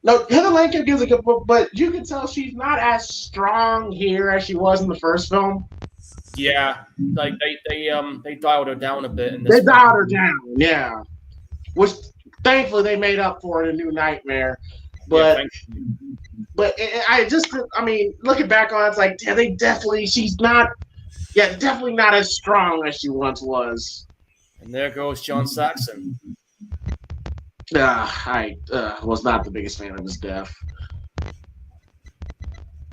No, Heather Lankin gives a good book, but you can tell she's not as strong here as she was in the first film. Yeah, like they dialed her down a bit. They dialed her down, yeah. Which thankfully they made up for in a New Nightmare. But I mean, looking back on it, it's like, yeah, she's not, definitely not as strong as she once was. And there goes John Saxon. I was not the biggest fan of his death.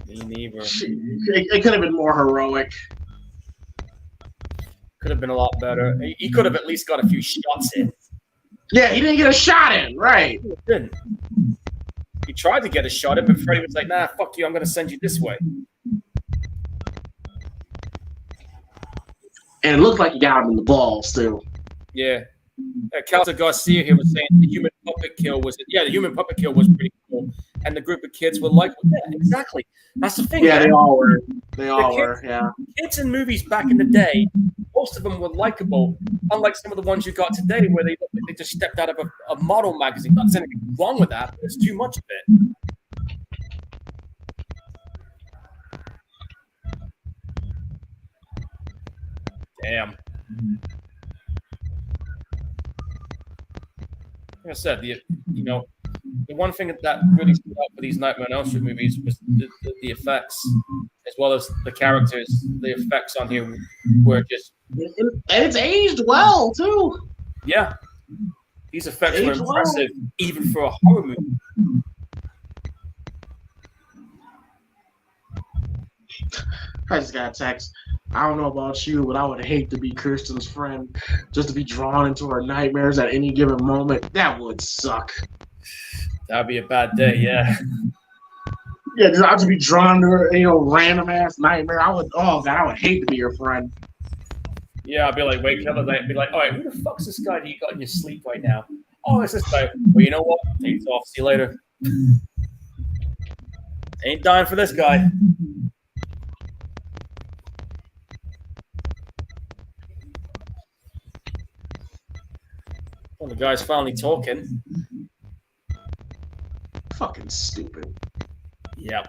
Me neither. It could have been more heroic. Could have been a lot better. He could have at least got a few shots in. Yeah, he didn't get a shot in, right? He didn't. He tried to get a shot in, but Freddy was like, nah, fuck you, I'm going to send you this way. And it looked like he got him in the balls, too. Yeah. Calta Garcia here was saying the human puppet kill was pretty cool. and the group of kids were like, yeah, exactly. That's the thing. Yeah, man. they all were. They all were. Yeah. Kids in movies back in the day, most of them were likable, unlike some of the ones you got today, where they look like they just stepped out of a model magazine. Not saying anything wrong with that, but there's too much of it. Damn. Like I said, the one thing that really stood out for these Nightmare on Elm Street movies was the effects, as well as the characters. The effects on here were just, and it's aged well too. Yeah, these effects were impressive, even for a horror movie. I just got a text. I don't know about you, but I would hate to be Kirsten's friend, just to be drawn into her nightmares at any given moment. That would suck. That'd be a bad day, yeah. Yeah, because I'd just be drawn to her, random ass nightmare. I would hate to be your friend. Yeah, I'd be like, wake up and be like, all right, who the fuck's this guy that you got in your sleep right now? Oh, it's this guy. Well, you know what? Takes off. See you later. Ain't dying for this guy. Well, the guy's finally talking. Fucking stupid. Yep.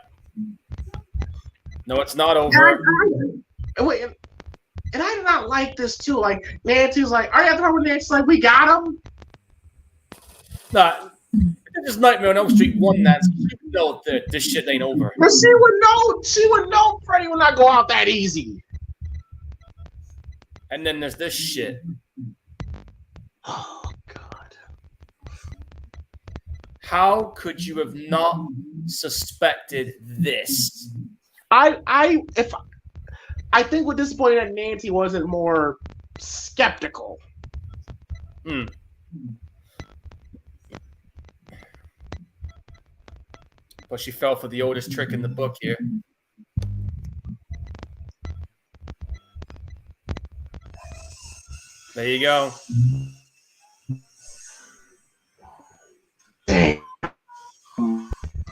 No, it's not over. Wait, and I did not like this too. Like Nancy's like, "Are you at the part where Nancy's like, we got him?" Nah, this Nightmare on Elm Street 1, Nancy. She would know that this shit ain't over. But she would know. She would know Freddy would not go out that easy. And then there's this shit. Oh God! How could you have not suspected this? I think what disappointed that Nancy wasn't more skeptical. But she fell for the oldest trick in the book here. There you go. Dang.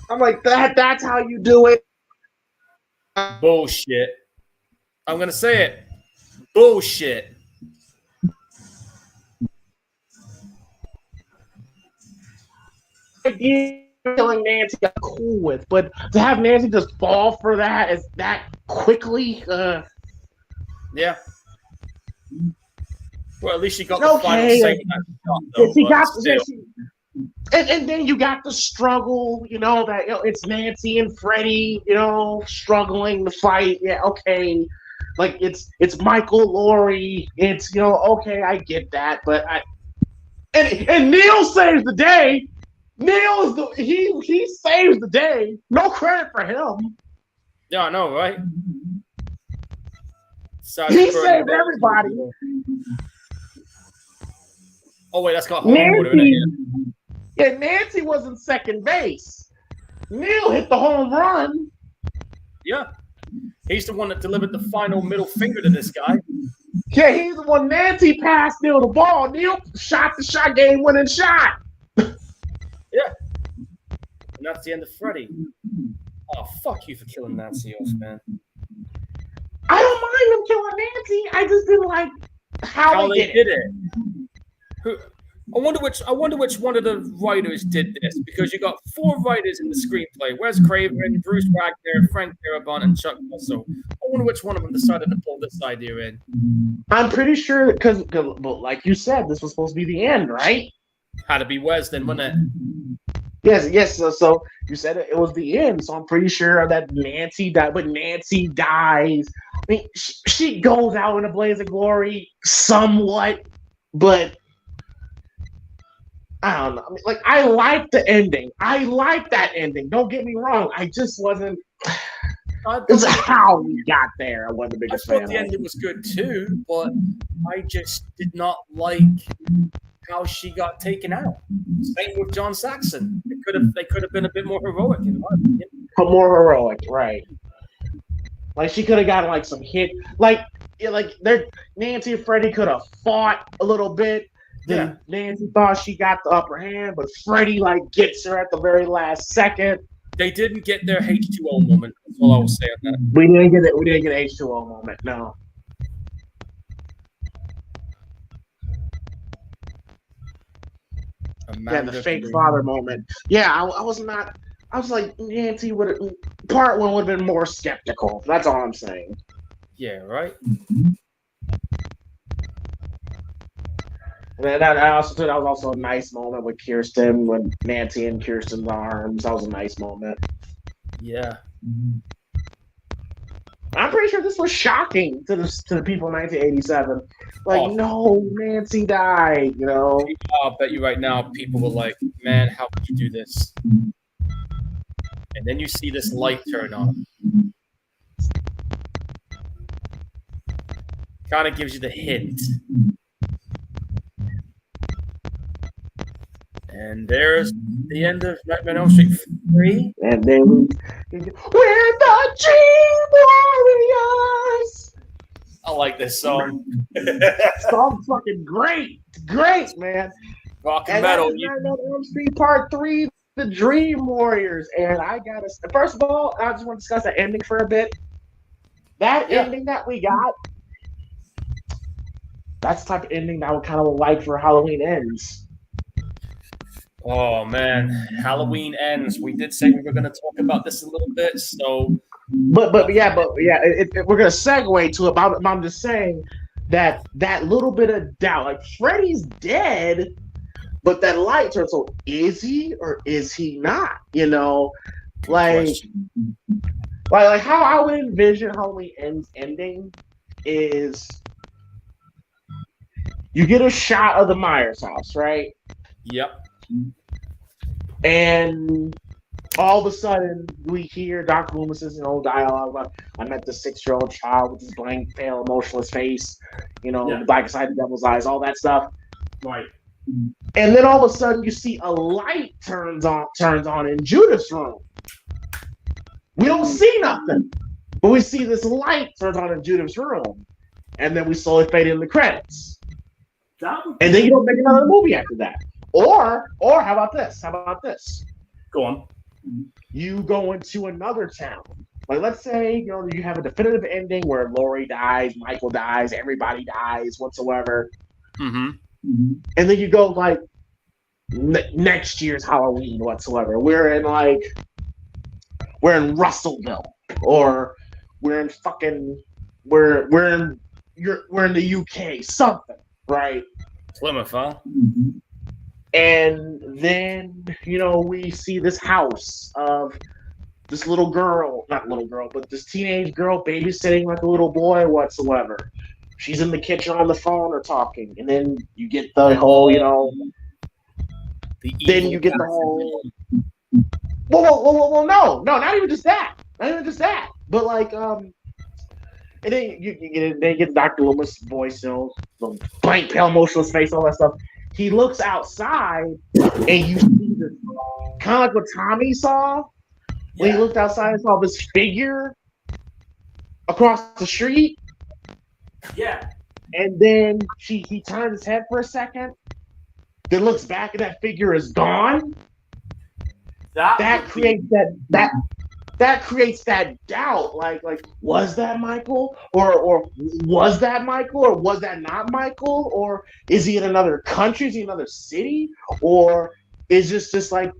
I'm like, that's how you do it. Bullshit. I'm going to say it. Bullshit. Killing Nancy I'm cool with, but to have Nancy just fall for that is that quickly. Yeah. Well, at least she got the final say. She got and then you got the struggle, that it's Nancy and Freddy, struggling to fight. Yeah, okay. Like it's Michael Laurie. It's okay, I get that, but and Neil saves the day. Neil is he saves the day. No credit for him. Yeah, I know, right? He saved everybody. Oh wait, that's got home order in it. Yeah, Nancy was in second base. Neil hit the home run. Yeah. He's the one that delivered the final middle finger to this guy. Yeah, he's the one. Nancy passed Neil the ball. Neil shot the shot, game winning shot. Yeah. And that's the end of Freddy. Oh, fuck you for killing Nancy off, man. I don't mind them killing Nancy. I just didn't like how they did it. I wonder which one of the writers did this, because you got 4 writers in the screenplay: Wes Craven, Bruce Wagner, Frank Darabont, and Chuck Russell. I wonder which one of them decided to pull this idea in. I'm pretty sure because, like you said, this was supposed to be the end, right? Had to be Wes, then, wouldn't it? Yes. So you said it was the end. So I'm pretty sure that Nancy died, but Nancy dies. I mean, she goes out in a blaze of glory, somewhat, but. I don't know. I mean, like, I like the ending. I like that ending. Don't get me wrong. I just wasn't. It's how we got there. I wasn't the biggest fan. I thought the ending was good too, but I just did not like how she got taken out. Same with John Saxon. They could have been a bit more heroic, in my opinion. More heroic, right? Like she could have gotten like some hit. Like Nancy and Freddy could have fought a little bit. Then Nancy thought she got the upper hand, but Freddy gets her at the very last second. They didn't get their H2O moment. That's all I will say on that. We didn't get it. We didn't get an H2O moment. No. Amanda the fake father moment. Yeah, I was not. I was like, Nancy would. Part one would have been more skeptical. That's all I'm saying. Yeah, right. And I also thought that was also a nice moment with Kirsten, when Nancy in Kirsten's arms. That was a nice moment. Yeah. I'm pretty sure this was shocking to the people in 1987. Like, no, Nancy died, you know? I'll bet you right now people were like, man, how could you do this? And then you see this light turn on. Kind of gives you the hint. And there's the end of Nightmare On ELM Street 3. And then we're the Dream Warriors. I like this song. Song's fucking great. Great, man. Rock and metal. Nightmare On ELM Street Part 3, The Dream Warriors. And I gotta, first of all, I just want to discuss the ending for a bit. That ending that we got, that's the type of ending that I would kind of like for Halloween Ends. Oh man, Halloween Ends. We did say we were going to talk about this a little bit, so. But we're gonna segue to it. But I'm just saying that little bit of doubt, like Freddy's dead, but that light turns. So is he or is he not? You know, like how I would envision Halloween Ends ending is you get a shot of the Myers house, right? Yep. And all of a sudden, we hear Dr. Loomis's dialogue about, I met the 6-year-old child with his blank, pale, emotionless face, the black side of the devil's eyes, all that stuff. Right. And then all of a sudden, you see a light turns on in Judith's room. We don't see nothing, but we see this light turns on in Judith's room. And then we slowly fade in the credits. And then you don't make another movie after that. Or how about this? Go on. You go into another town. Like, let's say, you have a definitive ending where Laurie dies, Michael dies, everybody dies, whatsoever. Mm-hmm. And then you go, like, next year's Halloween, whatsoever. We're in Russellville. Or we're in the UK. Something, right? Plymouth, huh? And then, we see this house of this but this teenage girl babysitting like a little boy whatsoever. She's in the kitchen on the phone or talking. And then you get the whole, then you get the whole. Well, no, not even just that. But like, and then you get Dr. Loomis' voice, the blank, pale, emotionless face, all that stuff. He looks outside, and you see this, kind of like what Tommy saw when he looked outside and saw this figure across the street. Yeah. And then he turns his head for a second, then looks back, and that figure is gone. That creates that creates that doubt. Like, was that Michael? Or was that Michael? Or was that not Michael? Or is he in another country? Is he in another city? Or is this just like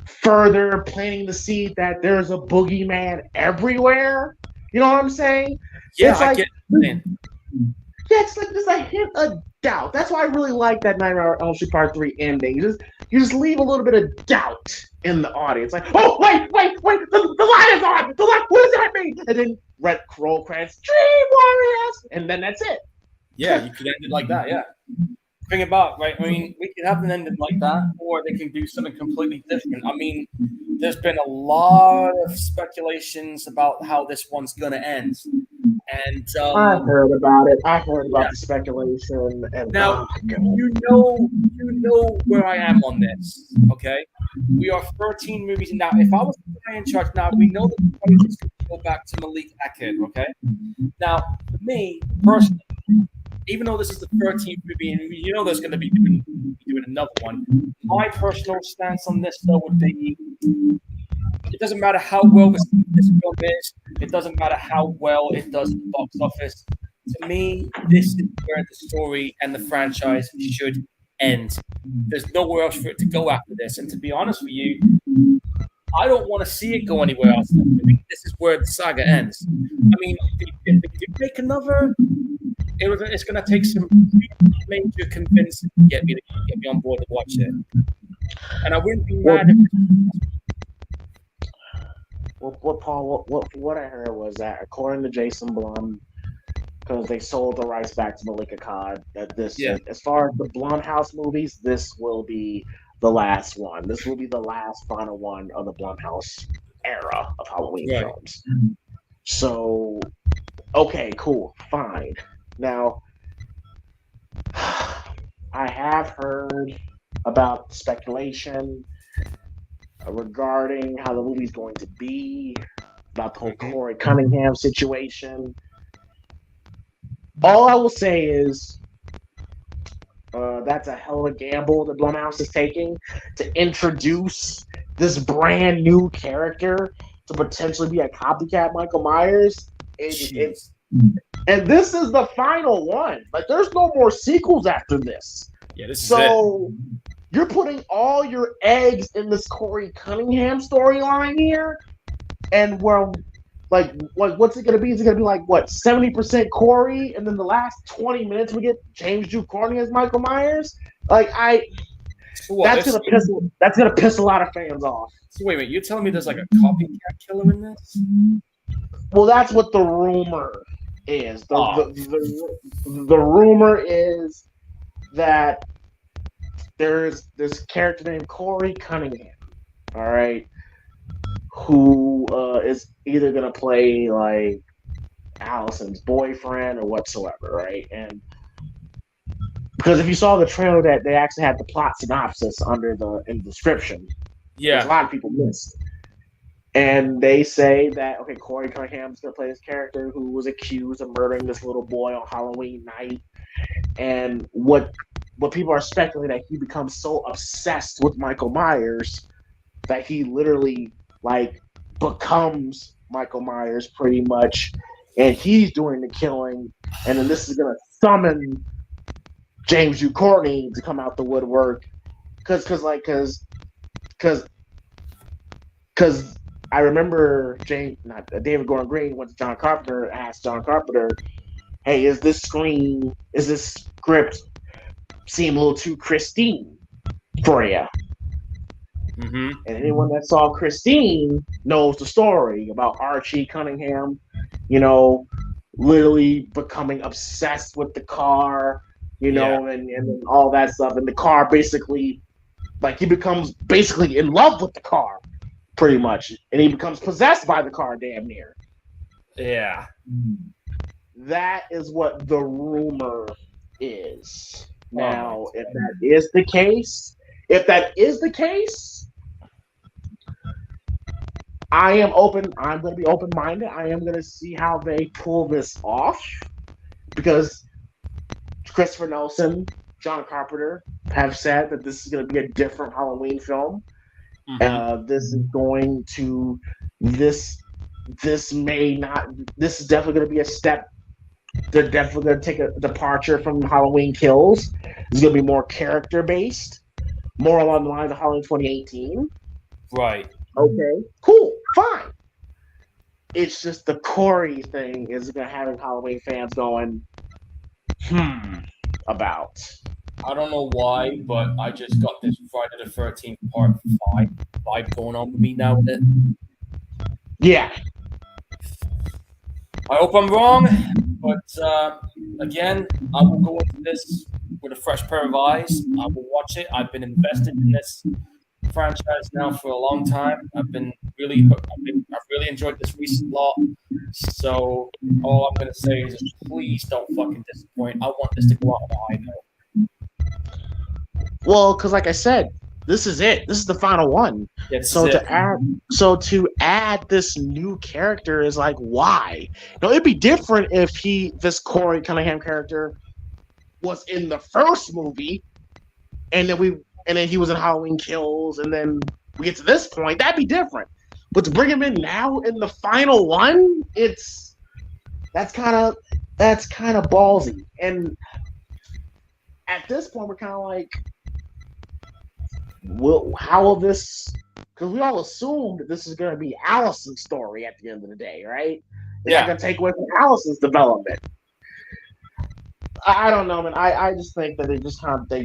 further planting the seed that there's a boogeyman everywhere? You know what I'm saying? Yeah, it's I get it. Yeah, it's like there's a hint of doubt. That's why I really like that Nightmare on ELM Street Part 3 ending. You just leave a little bit of doubt in the audience. Like, oh, wait, the light is on! The light, what does that mean? And then red roll credits, Dream Warriors! And then that's it. Yeah, you could end it like that, yeah. Bring it back, right? I mean, we could have an ending like that, or they can do something completely different. I mean, there's been a lot of speculations about how this one's going to end. And I've heard about it. I've heard about the speculation. And now, you know where I am on this, okay? We are 13 movies now. If I was the guy in charge now, we know that the project's going to go back to Malik Akid, okay? Now, for me, personally, even though this is the 13th movie, and there's going to be doing another one, my personal stance on this, though, would be It doesn't matter how well received this film is. It doesn't matter how well it does at the box office. To me, this is where the story and the franchise should end. There's nowhere else for it to go after this. And to be honest with you, I don't want to see it go anywhere else. I think this is where the saga ends. I mean, if they do make another, it's going to take some major convincing to get me on board to watch it. And I wouldn't be mad if. What Paul? What I heard was that according to Jason Blum, because they sold the rights back to Malika Khan, that this, as far as the Blumhouse movies, this will be the last one. This will be the last final one of the Blumhouse era of Halloween films. So, okay, cool, fine. Now, I have heard about speculation regarding how the movie's going to be, about the whole Corey Cunningham situation. All I will say is that's a hell of a gamble that Blumhouse is taking to introduce this brand new character to potentially be a copycat Michael Myers. And this is the final one. Like, there's no more sequels after this. Yeah, this is so you're putting all your eggs in this Corey Cunningham storyline here, and what's it gonna be? Is it gonna be like 70% Corey, and then the last 20 minutes we get James Jude Courtney as Michael Myers? That's gonna piss a lot of fans off. So wait a minute, you're telling me there's like a copycat killer in this? Well, that's what the rumor is. The rumor is that there's this character named Corey Cunningham, all right, who is either going to play like Allison's boyfriend or whatsoever, right? And because if you saw the trailer, that they actually had the plot synopsis in the description, which a lot of people missed. And they say that, okay, Corey Cunningham's going to play this character who was accused of murdering this little boy on Halloween night. And what people are speculating, that he becomes so obsessed with Michael Myers that he literally becomes Michael Myers pretty much, and he's doing the killing. And then this is going to summon James Jude Courtney to come out the woodwork, because I remember David Gordon Green went to John Carpenter and asked John Carpenter, "Hey, is this script seem a little too Christine for you?" Mm-hmm. And anyone that saw Christine knows the story about Archie Cunningham, literally becoming obsessed with the car, and all that stuff. And the car basically, he becomes basically in love with the car, pretty much. And he becomes possessed by the car, damn near. Yeah. That is what the rumor is. Now, if that is the case, I'm going to be open-minded. I am going to see how they pull this off, because Christopher Nolan, John Carpenter have said that this is going to be a different Halloween film. Mm-hmm. This is definitely going to be a step. They're definitely going to take a departure from Halloween Kills. It's going to be more character-based, more along the lines of Halloween 2018. Right. Okay, cool, fine. It's just the Corey thing is going to have Halloween fans going, about. I don't know why, but I just got this Friday the 13th Part 5 vibe going on with me now with it. Yeah. I hope I'm wrong, but again, I will go into this with a fresh pair of eyes. I will watch it. I've been invested in this franchise now for a long time. I've really enjoyed this recent lot. So all I'm going to say is just please don't fucking disappoint. I want this to go out on a high note. Well, because like I said, this is it. This is the final one. To add this new character is like, why? It'd be different if this Corey Cunningham character was in the first movie, and then he was in Halloween Kills, and then we get to this point. That'd be different. but to bring him in now in the final one, that's kind of ballsy. And at this point, we're kind of like, well, how will this? Because we all assumed that this is going to be Allison's story at the end of the day, right? It's not going to take away from Allison's development. I don't know, man. I just think that they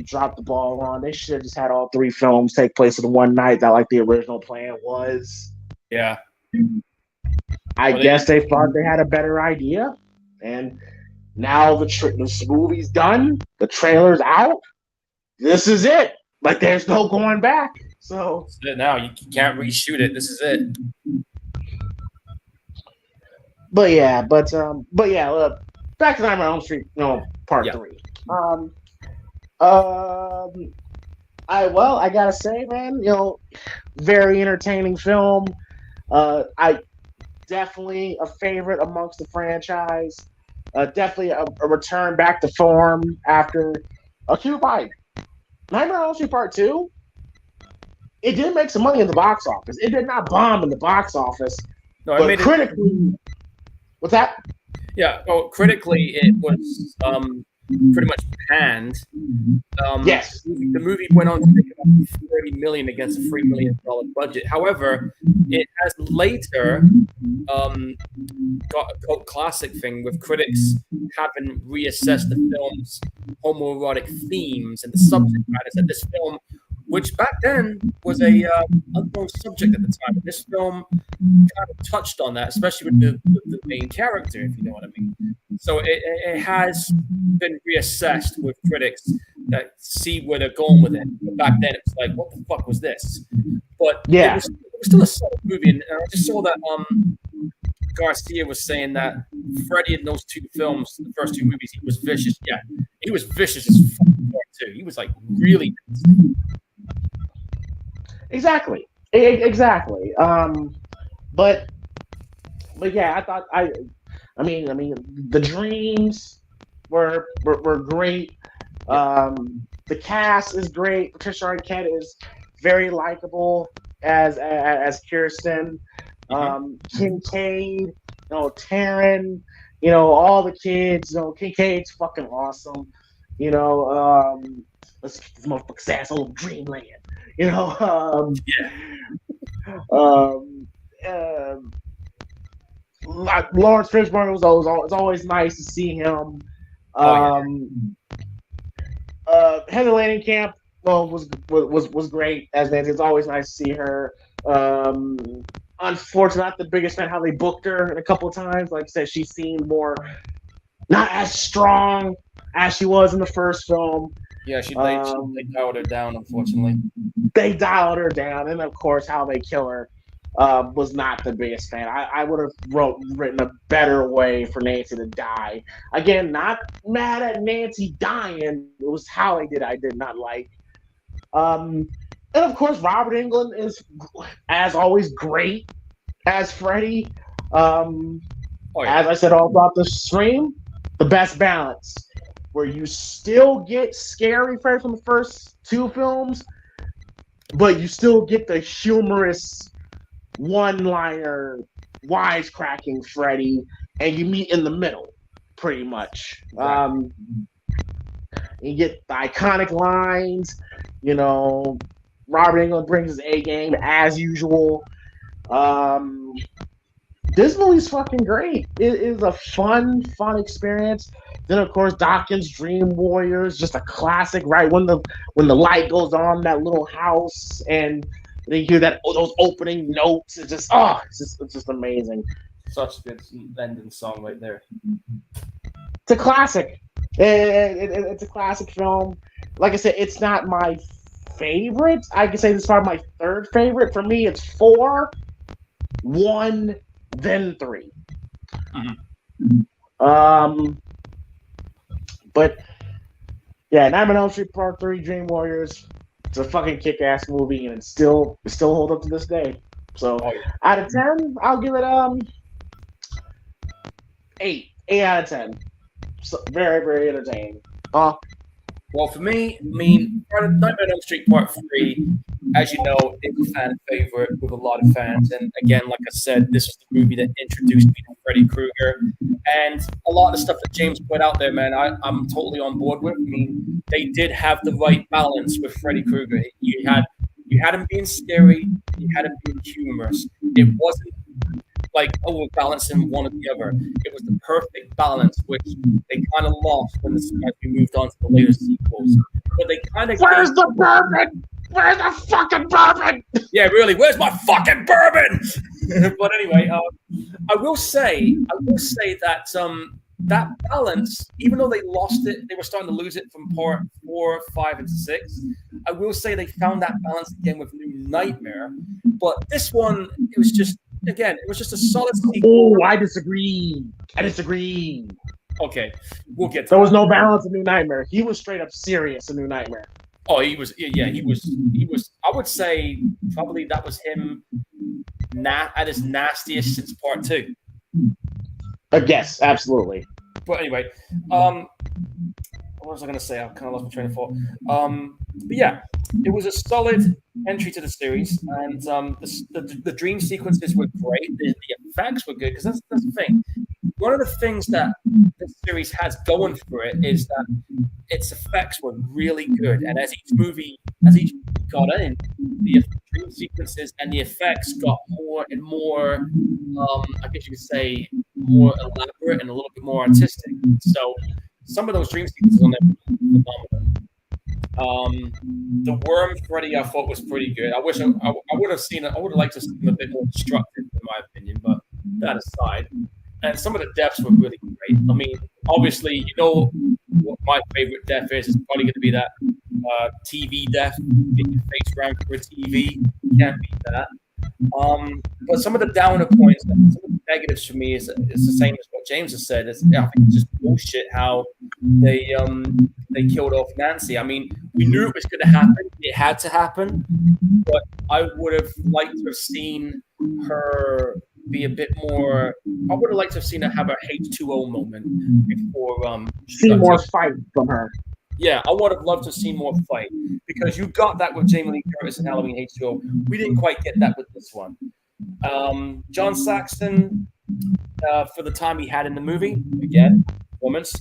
dropped the ball on. They should have just had all 3 films take place in one night, that like the original plan was. Yeah. I guess they thought they had a better idea, and now the movie's done. The trailer's out. This is it. Like, there's no going back. So this is it now. You can't reshoot it. This is it. But yeah, look, back to Nightmare on Elm Street, part 3. I gotta say, man, very entertaining film. I definitely a favorite amongst the franchise. Definitely a return back to form after a cute bite. Nightmare on Elm Street Part 2, it did make some money in the box office. It did not bomb in the box office. No, but critically, what's that? Yeah, well, critically, it was pretty much panned. Yes. The movie went on to make about $30 million against a $3 million budget. However, it has later got a cult classic thing with critics having reassessed the film's homoerotic themes and the subject matter. That this film, which back then was a unknown subject at the time, this film kind of touched on that, especially with the main character, if you know what I mean. So it has been reassessed with critics that see where they're going with it. But back then, it was like, what the fuck was this? But yeah, it was still a solid movie. And I just saw that Garcia was saying that Freddy in those 2 films, the first 2 movies, he was vicious. Yeah, he was vicious as fuck too. He was like really nasty. Exactly. But yeah, I mean, the dreams were great. The cast is great. Patricia Arquette is very likable as Kirsten. Kincaid, Taryn, all the kids. Kincaid's fucking awesome. Let's get this motherfucker's ass all over Dreamland. Lawrence Fishburne was always nice to see him. Heather Langenkamp was great as Nancy. It's always nice to see her. Unfortunately, not the biggest fan how they booked her a couple of times. Like I said, she seemed more not as strong as she was in the first film. Yeah, they dialed her down, unfortunately. They dialed her down, and of course, how they kill her was not the biggest fan. I would have written a better way for Nancy to die. Again, not mad at Nancy dying. It was how they did. I did not like. And of course, Robert Englund is, as always, great as Freddy. As I said all throughout the stream, the best balance. Where you still get scary Freddy from the first 2 films, but you still get the humorous one-liner, wisecracking Freddy, and you meet in the middle, pretty much. Right. You get the iconic lines, Robert Englund brings his A game as usual. This movie's fucking great. It is a fun experience. Then of course Dawkins' Dream Warriors, just a classic. Right when the light goes on in that little house and they hear those opening notes, it's just amazing. Such a good ending song right there. It's a classic. It's a classic film. Like I said, it's not my favorite. I can say this is probably my 3rd favorite. For me, it's 4, 1, then 3. But yeah, Nightmare on Elm Street Part 3, Dream Warriors. It's a fucking kick-ass movie, and it still holds up to this day. So out of 10, I'll give it 8 out of 10. So very, very entertaining. Well, for me, Nightmare on Elm Street Part 3 as you know, it's a fan favorite with a lot of fans. And again, like I said, this was the movie that introduced me to Freddy Krueger. And a lot of the stuff that James put out there, man, I'm totally on board with. I mean, they did have the right balance with Freddy Krueger. You had him being scary, you had him being humorous. It wasn't like, oh, we're balancing one or the other. It was the perfect balance, which they kind of lost as we moved on to the later sequels. But they kind of Where's the bourbon? Where's the fucking bourbon? Yeah, really, where's my fucking bourbon? But anyway, I will say that that balance, even though they lost it, they were starting to lose it from part 4, 5, and 6. I will say they found that balance again with New Nightmare. But this one, it was just a solid sequel. Oh, I disagree. Okay, we'll get to There was no balance in New Nightmare. He was straight up serious in New Nightmare. Oh, he was. I would say probably that was him at his nastiest since part 2. Yes, absolutely. But anyway, what was I going to say? I kind of lost my train of thought. But yeah, it was a solid entry to the series, and the dream sequences were great. The effects were good, because that's the thing. One of the things that this series has going for it is that its effects were really good, and as each movie got in, the dream sequences and the effects got more and more, I guess you could say, more elaborate and a little bit more artistic. So some of those dream sequences on there were phenomenal. The Worm Freddy, I thought, was pretty good. I wish I would have seen it. I would have liked to see him a bit more destructive, in my opinion. But that aside, and some of the deaths were really great. I mean, obviously, you know what my favorite death is. It's probably going to be that TV death, getting your face rammed for a TV. You can't beat that. But some of the downer points, some of the negatives for me is the same as what James has said. I think it's just bullshit how they killed off Nancy. I mean, we knew it was going to happen. It had to happen. But I would have liked to have seen her be a bit more. I would have liked to have seen her have her H2O moment before. See more fight from her. Yeah, I would have loved to have seen more fight, because you got that with Jamie Lee Curtis in Halloween H2O. We didn't quite get that with this one. John Saxon, for the time he had in the movie, again, performance,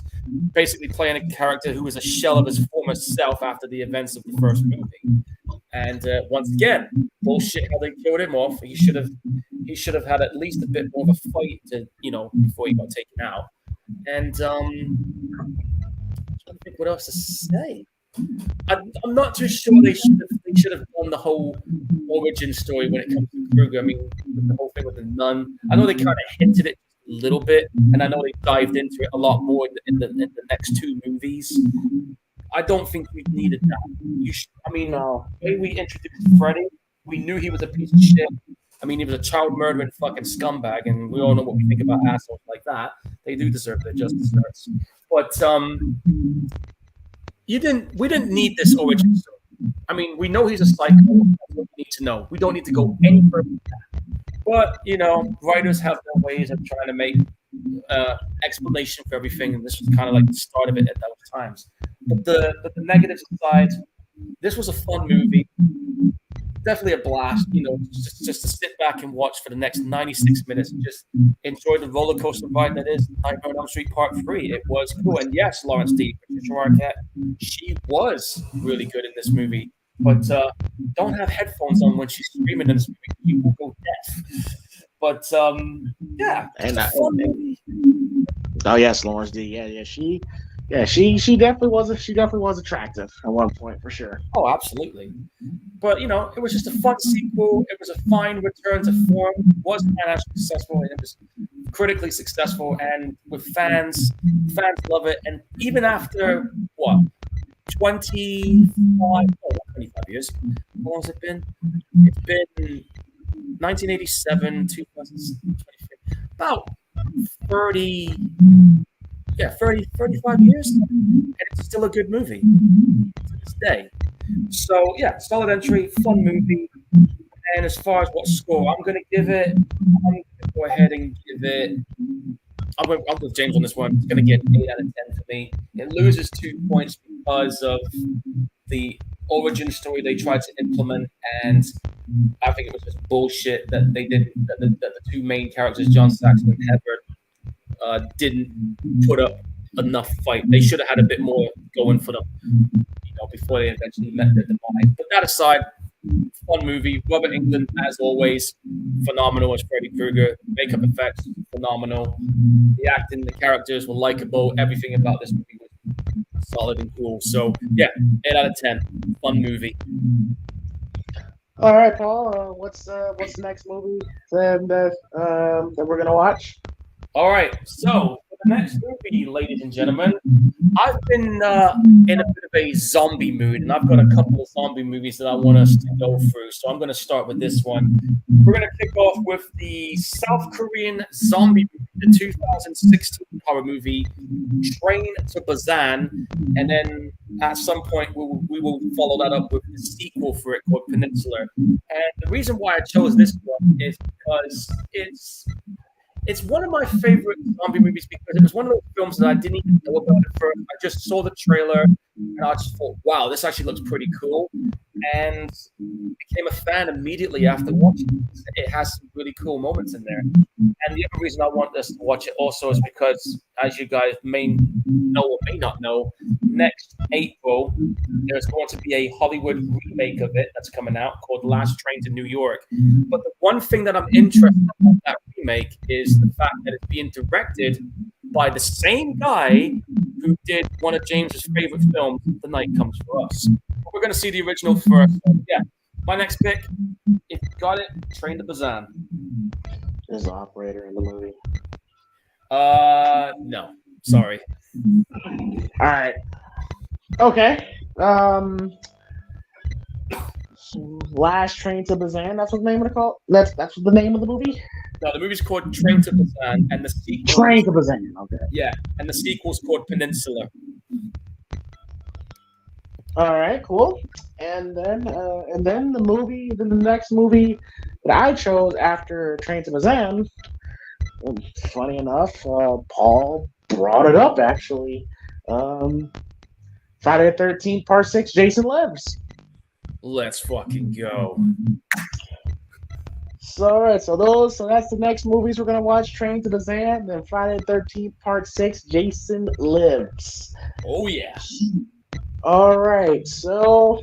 basically playing a character who was a shell of his former self after the events of the first movie. And once again, bullshit how they killed him off. He should have had at least a bit more of a fight before he got taken out. And I don't think what else to say. I'm not too sure they should have done the whole origin story when it comes to Krueger. I mean, the whole thing with the nun. I know they kind of hinted it a little bit, and I know they dived into it a lot more in the next 2 movies. I don't think we needed that. The way we introduced Freddy, we knew he was a piece of shit. I mean, he was a child murdering fucking scumbag, and we all know what we think about assholes like that. They do deserve their just desserts. But we didn't need this origin story. I mean, we know he's a psycho. That's what we need to know. We don't need to go any further than that. But, writers have their ways of trying to make explanation for everything, and this was kind of like the start of it at those times. But the negatives aside, this was a fun movie. Definitely a blast, just to sit back and watch for the next 96 minutes and just enjoy the roller coaster ride that is Nightmare on Elm Street Part 3. It was cool. And yes, Lawrence D. Patricia Arquette, she was really good in this movie. But don't have headphones on when she's screaming in this movie. You will go deaf. But yeah, and oh yes, Lawrence D. She definitely was attractive at one point for sure. Oh, absolutely. But it was just a fun sequel. It was a fine return to form. It was financially successful, and it was critically successful. And with fans love it. And even after 25 years, how long has it been? It's been 1987, 2023, about 30. Yeah, 35 years, and it's still a good movie to this day. So, yeah, solid entry, fun movie. And as far as what score I'm going to give it, I'm going to go ahead and give it. I'm with James on this one. It's going to get 8 out of 10 for me. It loses 2 points because of the origin story they tried to implement, and I think it was just bullshit that they didn't. That the two main characters, John Saxon and Everett, didn't put up enough fight. They should have had a bit more going for them, before they eventually met their demise. But that aside, fun movie. Robert Englund, as always, phenomenal as Freddy Krueger. Makeup effects, phenomenal. The acting, the characters were likable. Everything about this movie was solid and cool. So, yeah, 8 out of 10. Fun movie. All right, Paul. What's the next movie that we're gonna watch? All right. So, for the next movie, ladies and gentlemen, I've been in a bit of a zombie mood, and I've got a couple of zombie movies that I want us to go through. So I'm going to start with this one. We're going to kick off with the South Korean zombie movie, the 2016 horror movie, Train to Busan. And then at some point, we will follow that up with the sequel for it called Peninsula. And the reason why I chose this one is because it's one of my favorite zombie movies because it was one of those films that I didn't even know about at first. I just saw the trailer and I just thought, wow, this actually looks pretty cool. And became a fan immediately after watching it. It has some really cool moments in there. And the other reason I want us to watch it also is because, as you guys may know or may not know, next April, there's going to be a Hollywood remake of it that's coming out called Last Train to New York. But the one thing that I'm interested in about that remake is the fact that it's being directed by the same guy who did one of James's favorite films, The Night Comes for Us. But we're going to see the original first. So, yeah, my next pick, if you got it, Train to Busan. There's the operator in the movie. No, sorry. All right. Okay. Last Train to Busan. That's what the name of the call. That's what the name of the movie. No, the movie's called Train to Busan, and the sequel. Train to Busan. Okay. Yeah, and the sequel's called Peninsula. All right, cool. And then the next movie that I chose after Train to Busan. Funny enough, Paul brought it up actually. Friday the 13th, Part 6. Jason Lives. Let's fucking go. So, all right, so that's the next movies we're gonna watch: Train to Busan, then Friday the 13th, Part 6. Jason Lives. Oh yeah. All right, so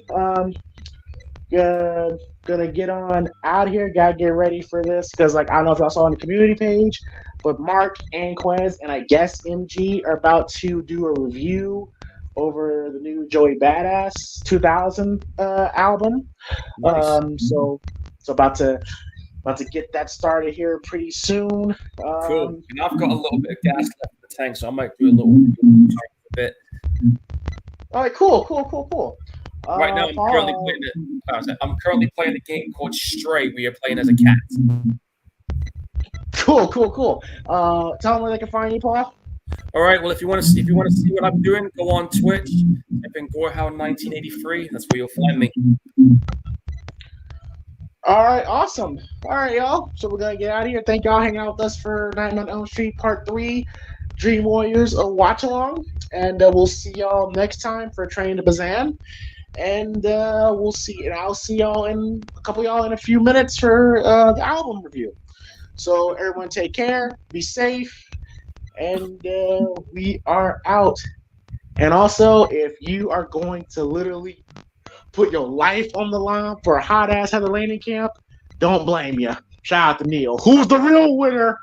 gonna get on out here. Gotta get ready for this because, like, I don't know if y'all saw on the community page, but Mark and Quez and I guess MG are about to do a review over the new Joey Badass 2000 album. Nice. So about to get that started here pretty soon. Cool. And I've got a little bit of gas left in the tank, so I might do a little bit. All right, cool. Right now, I'm currently playing a game called Stray, where you're playing as a cat. Cool. Tell them where they can find you, Paul. All right. Well, if you want to see what I'm doing, go on Twitch. Type in Gorehound 1983. That's where you'll find me. All right, awesome. All right, y'all. So we're gonna get out of here. Thank y'all hanging out with us for Nightmare on Elm Street Part 3, Dream Warriors, a watch along, and we'll see y'all next time for Train to Busan. And I'll see y'all in a few minutes for the album review. So everyone take care, be safe, and we are out. And also, if you are going to literally put your life on the line for a hot ass Heather Landing camp, don't blame you. Shout out to Neil, who's the real winner,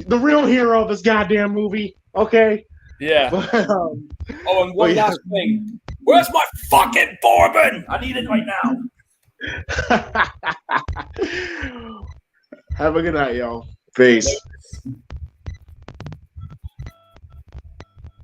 the real hero of this goddamn movie. Okay. Yeah. And one last thing. Where's my fucking bourbon? I need it right now. Have a good night, y'all. Peace.